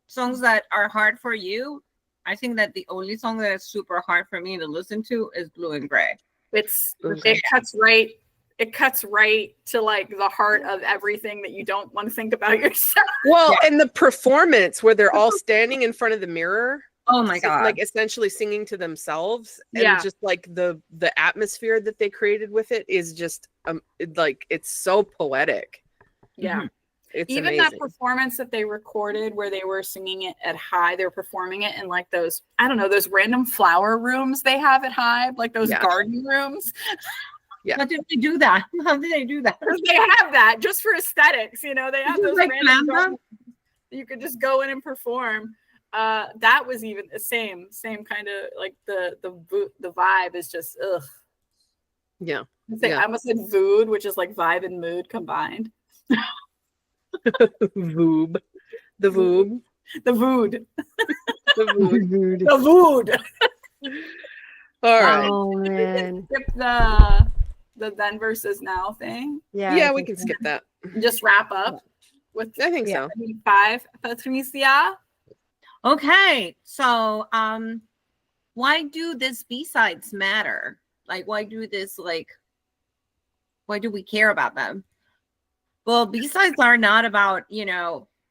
songs that are hard for you, I think that the only song that is super hard for me to listen to is Blue and Gray. It cuts right to like the heart of everything that you don't want to think about yourself. Well, and the performance where they're all standing in front of the mirror. Oh my God. Like essentially singing to themselves, and just like the atmosphere that they created with it is just like it's so poetic. Yeah. It's even amazing. that performance that they recorded where they were singing it at High, they were performing it in like those, I don't know, those random flower rooms they have at High, like those garden rooms. Yeah. How did they do that? How did they do that? They have that just for aesthetics, you know, they have those like random gardens you could just go in and perform. That was even the same kind of like the vibe is just ugh. Yeah. I almost said vood, which is like vibe and mood combined. Voob. The voob. The vood. The vood. The vood. All right. Oh man. Skip the then versus now thing. Yeah, we can skip that. Just wrap up with I think so. 5 Patricia. Okay, so why do this B-sides matter? Like, why do we care about them? Well, B-sides are not about,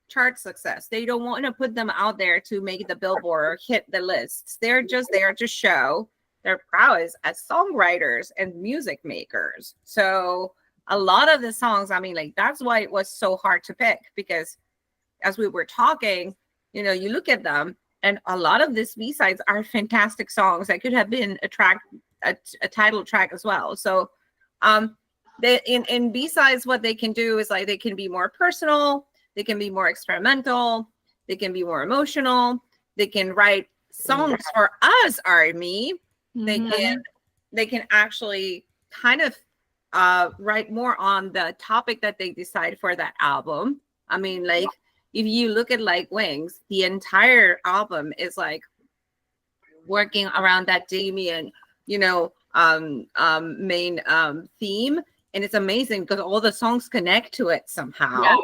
chart success. They don't want to put them out there to make the Billboard or hit the lists. They're just there to show their prowess as songwriters and music makers. So a lot of the songs, that's why it was so hard to pick, because as we were talking, you look at them and a lot of these B-sides are fantastic songs that could have been a title track as well. So in B-sides, what they can do is like they can be more personal, they can be more experimental, they can be more emotional, they can write songs for us, Army. They can actually kind of write more on the topic that they decide for that album. If you look at like Wings, the entire album is like working around that Damien, main theme. And it's amazing because all the songs connect to it somehow. Yeah.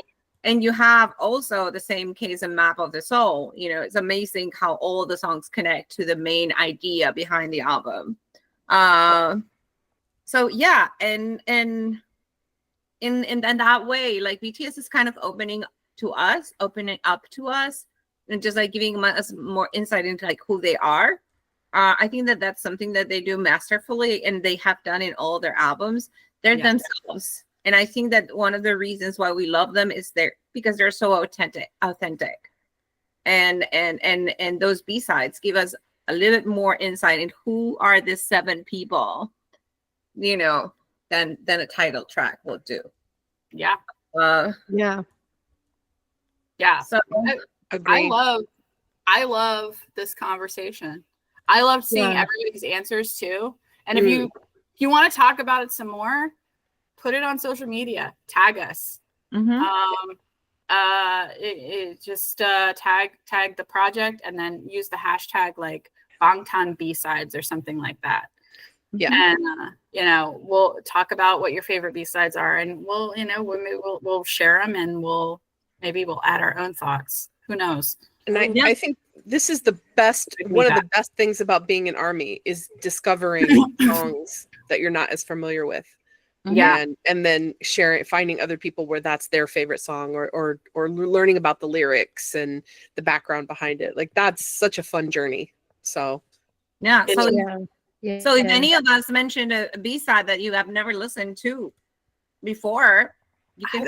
And you have also the same case in Map of the Soul. It's amazing how all the songs connect to the main idea behind the album. So yeah, and in that way, like BTS is kind of opening up to us, and just like giving us more insight into like who they are. I think that that's something that they do masterfully, and they have done in all their albums. They're themselves, and I think that one of the reasons why we love them is because they're so authentic, and those B-sides give us a little bit more insight in who are these 7 people, than a title track will do. Yeah. Yeah. So I love this conversation. I love seeing everybody's answers too. And if you want to talk about it some more, put it on social media, tag us. Just tag the project and then use the hashtag like Bangtan B-sides or something like that. Yeah. And we'll talk about what your favorite B-sides are, and we'll share them, and we'll add our own thoughts. Who knows? And I think this is the best, one of the best things about being an Army is discovering songs that you're not as familiar with. Yeah. And then finding other people where that's their favorite song, or learning about the lyrics and the background behind it. Like that's such a fun journey. So yeah. So if Yeah. any of us mentioned a B-side that you have never listened to before, you can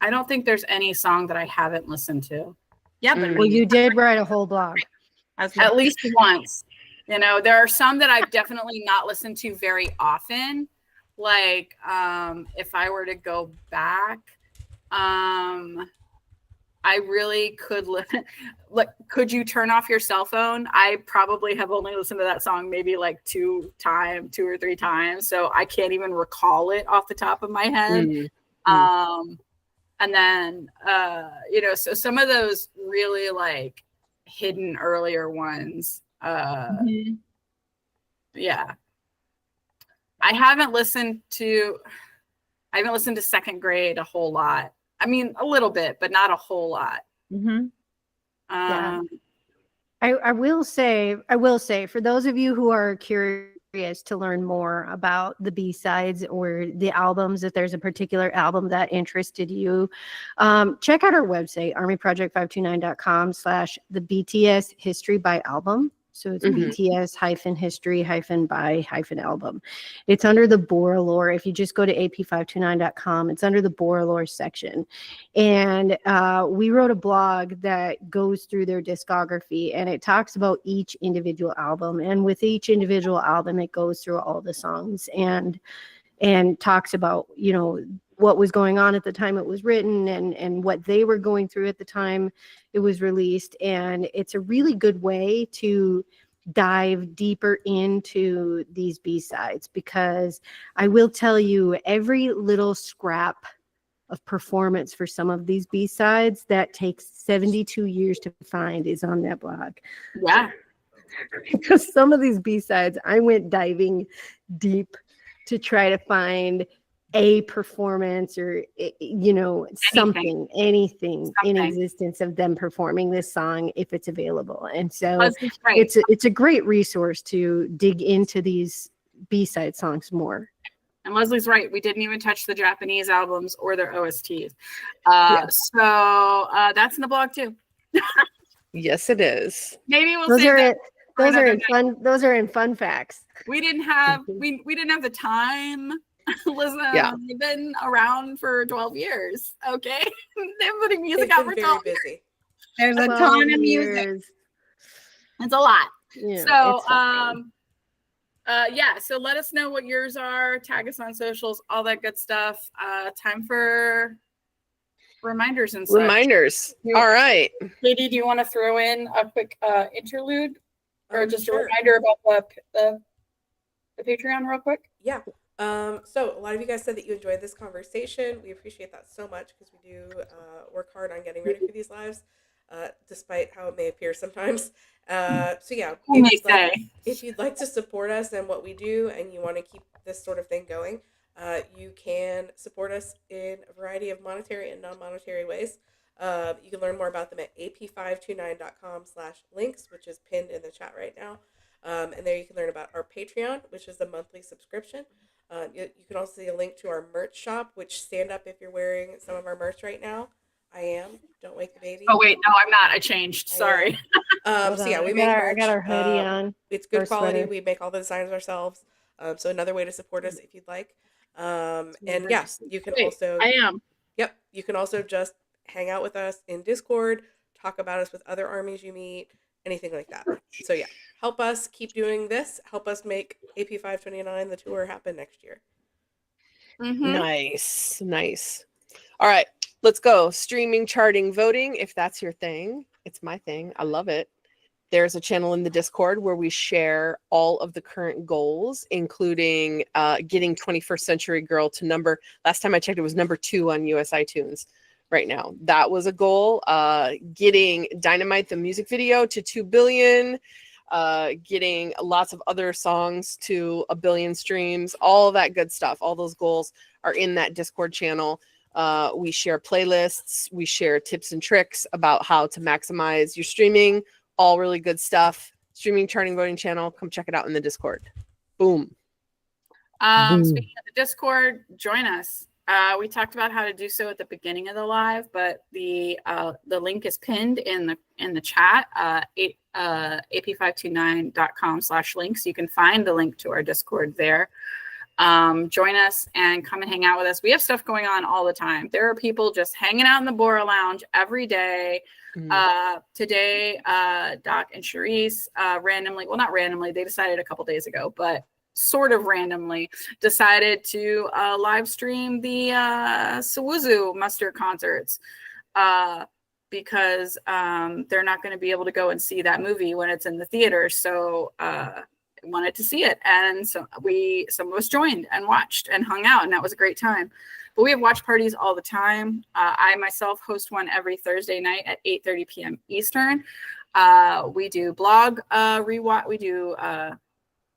I don't think there's any song that I haven't listened to. Yeah, but Well, you did write a whole blog. At least once. You know, there are some that I've definitely not listened to very often. Like, if I were to go back, I really could like, could you turn off your cell phone? I probably have only listened to that song maybe like two or three times. So I can't even recall it off the top of my head. And then, you know, so some of those really like hidden earlier ones. Yeah. I haven't listened to Second Grade a whole lot. I mean, a little bit, but not a whole lot. Yeah. I will say, for those of you who are curious to learn more about the B-sides or the albums, if there's a particular album that interested you, check out our website, armyproject529.com/the BTS history by album. So it's BTS-history-by-album. It's under the Bora Lore. If you just go to AP529.com, it's under the Bora Lore section. And we wrote a blog that goes through their discography, and it talks about each individual album. And with each individual album, it goes through all the songs and talks about, you know, what was going on at the time it was written and what they were going through at the time it was released. And it's a really good way to dive deeper into these B-sides, because I will tell you, every little scrap of performance for some of these B-sides that takes 72 years to find is on that blog. Yeah. Because some of these B-sides, I went diving deep to try to find a performance or, you know, anything in existence of them performing this song if it's available. And so it's a great resource to dig into these B-side songs more. And Leslie's right. We didn't even touch the Japanese albums or their OSTs. So that's in the blog too. Yes, it is. Maybe we'll those save are that. Those are in fun. Those are in fun facts. We didn't have the time. Listen, they've been around for 12 years. Okay, they're putting music out for very busy. There's a ton of music. It's a lot. Yeah, So so let us know what yours are. Tag us on socials, all that good stuff. Time for reminders and such. All right. Katie, do you want to throw in a quick interlude or just a reminder about the Patreon real quick? Yeah. So a lot of you guys said that you enjoyed this conversation. We appreciate that so much because we do work hard on getting ready for these lives, despite how it may appear sometimes. So yeah, if you'd like to support us and what we do, and you want to keep this sort of thing going, you can support us in a variety of monetary and non-monetary ways. You can learn more about them at ap529.com/links, which is pinned in the chat right now. And there you can learn about our Patreon, which is a monthly subscription. You can also see a link to our merch shop, which stand up if you're wearing some of our merch right now. I am. Don't wake the baby. Oh wait, no, I'm not. I changed. Sorry. So yeah, we make merch. I got our hoodie on. It's good quality. Sweater. We make all the designs ourselves. So another way to support us if you'd like. And yeah, you can also. I am. Yep. You can also just hang out with us in Discord, talk about us with other armies you meet, anything like that. So yeah, help us keep doing this. Help us make AP529 the tour happen next year. Nice. All right, let's go. Streaming, charting, voting. If that's your thing, it's my thing. I love it. There's a channel in the Discord where we share all of the current goals, including getting 21st Century Girl to last time I checked, it was number 2 on US iTunes right now. That was a goal. Getting Dynamite, the music video, to 2 billion, getting lots of other songs to 1 billion streams, all of that good stuff. All those goals are in that Discord channel. We share playlists. We share tips and tricks about how to maximize your streaming. All really good stuff. Streaming, charting, voting channel. Come check it out in the Discord. Boom. Speaking of the Discord, join us. We talked about how to do so at the beginning of the live, but the link is pinned in the chat. ap529.com/links. You can find the link to our Discord there. Join us and come and hang out with us. We have stuff going on all the time. There are people just hanging out in the Bora Lounge every day. Today, Doc and Charisse randomly, well, not randomly, they decided a couple days ago, but sort of randomly decided to live stream the Sawuzu Mustard concerts because they're not going to be able to go and see that movie when it's in the theater. So wanted to see it, and some of us joined and watched and hung out, and that was a great time. But we have watch parties all the time. I myself host one every Thursday night at 8:30 p.m. Eastern. We do blog rewatch. We do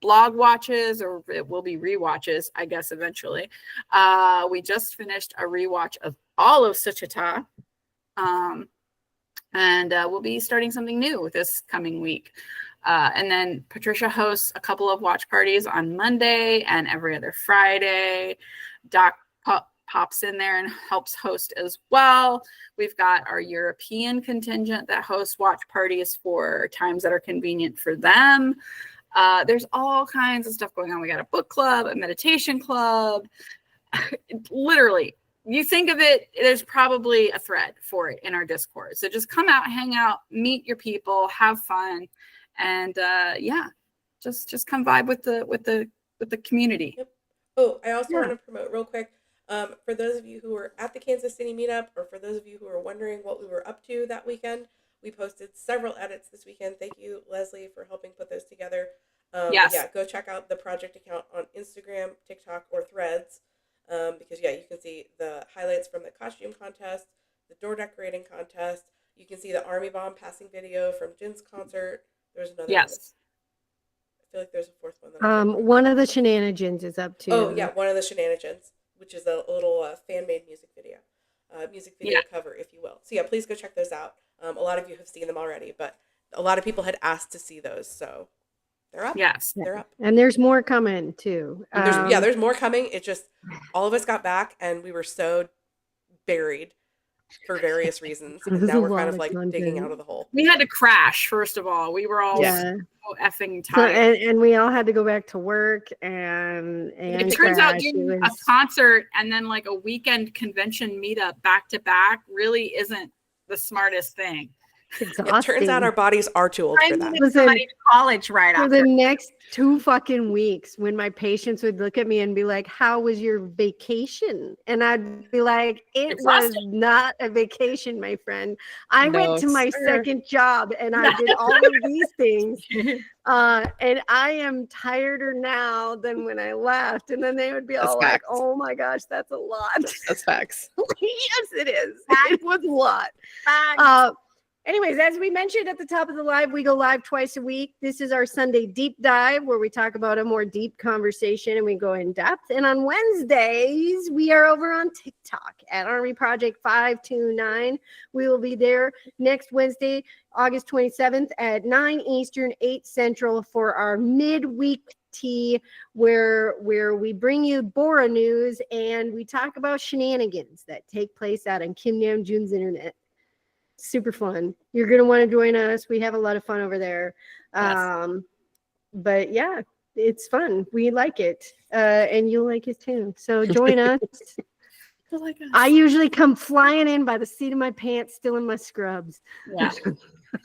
blog watches, or it will be rewatches, I guess, eventually. We just finished a rewatch of all of Suchita, and we'll be starting something new this coming week. And then Patricia hosts a couple of watch parties on Monday and every other Friday. Doc pops in there and helps host as well. We've got our European contingent that hosts watch parties for times that are convenient for them. There's all kinds of stuff going on. We got a book club, a meditation club. Literally, you think of it, there's probably a thread for it in our Discord. So just come out, hang out, meet your people, have fun. And just come vibe with the community. Yep. Oh, I also want to promote real quick. For those of you who were at the Kansas City meetup, or for those of you who are wondering what we were up to that weekend, we posted several edits this weekend. Thank you, Leslie, for helping put those together. Yes. Yeah, go check out the project account on Instagram, TikTok, or Threads, because you can see the highlights from the costume contest, the door decorating contest. You can see the Army Bomb passing video from Jin's concert. There's another one. I feel like there's a fourth one. One of the shenanigans is up too. Oh yeah, one of the shenanigans, which is a little fan-made music video cover, if you will. So yeah, please go check those out. A lot of you have seen them already, but a lot of people had asked to see those, so they're up. Yes, they're up, and there's more coming too. There's more coming. It just all of us got back, and we were so buried for various reasons. And now we're kind of like digging out of the hole. We had to crash, first of all. We were all so effing tired. And we all had to go back to work and it turns out doing a concert and then like a weekend convention meetup back to back really isn't the smartest thing. It turns out our bodies are too old for that. Somebody to college right for after. the next 2 fucking weeks, when my patients would look at me and be like, "How was your vacation?" And I'd be like, "It was not a vacation, my friend. I went to my second job and I did all of these things, and I am tireder now than when I left." And then they would be all like, "Oh my gosh, that's a lot." That's facts. Yes, it is. It was a lot. Anyways, as we mentioned at the top of the live, we go live twice a week. This is our Sunday deep dive where we talk about a more deep conversation and we go in depth. And on Wednesdays, we are over on TikTok at Army Project 529. We will be there next Wednesday, August 27th at 9 Eastern, 8 Central for our midweek tea where we bring you Bora news and we talk about shenanigans that take place out on Kim Namjoon's internet. Super fun. You're going to want to join us. We have a lot of fun over there. But yeah, it's fun. We like it. And you'll like it too. So join us. I usually come flying in by the seat of my pants, still in my scrubs. Yeah.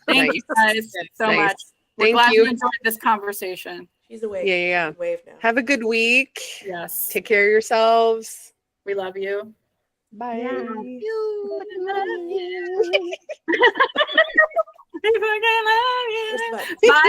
Thank you guys so much. We're glad you enjoyed this conversation. She's awake. Yeah. Wave now. Have a good week. Yes. Take care of yourselves. We love you. Bye. Yeah. Love you. Just Bye.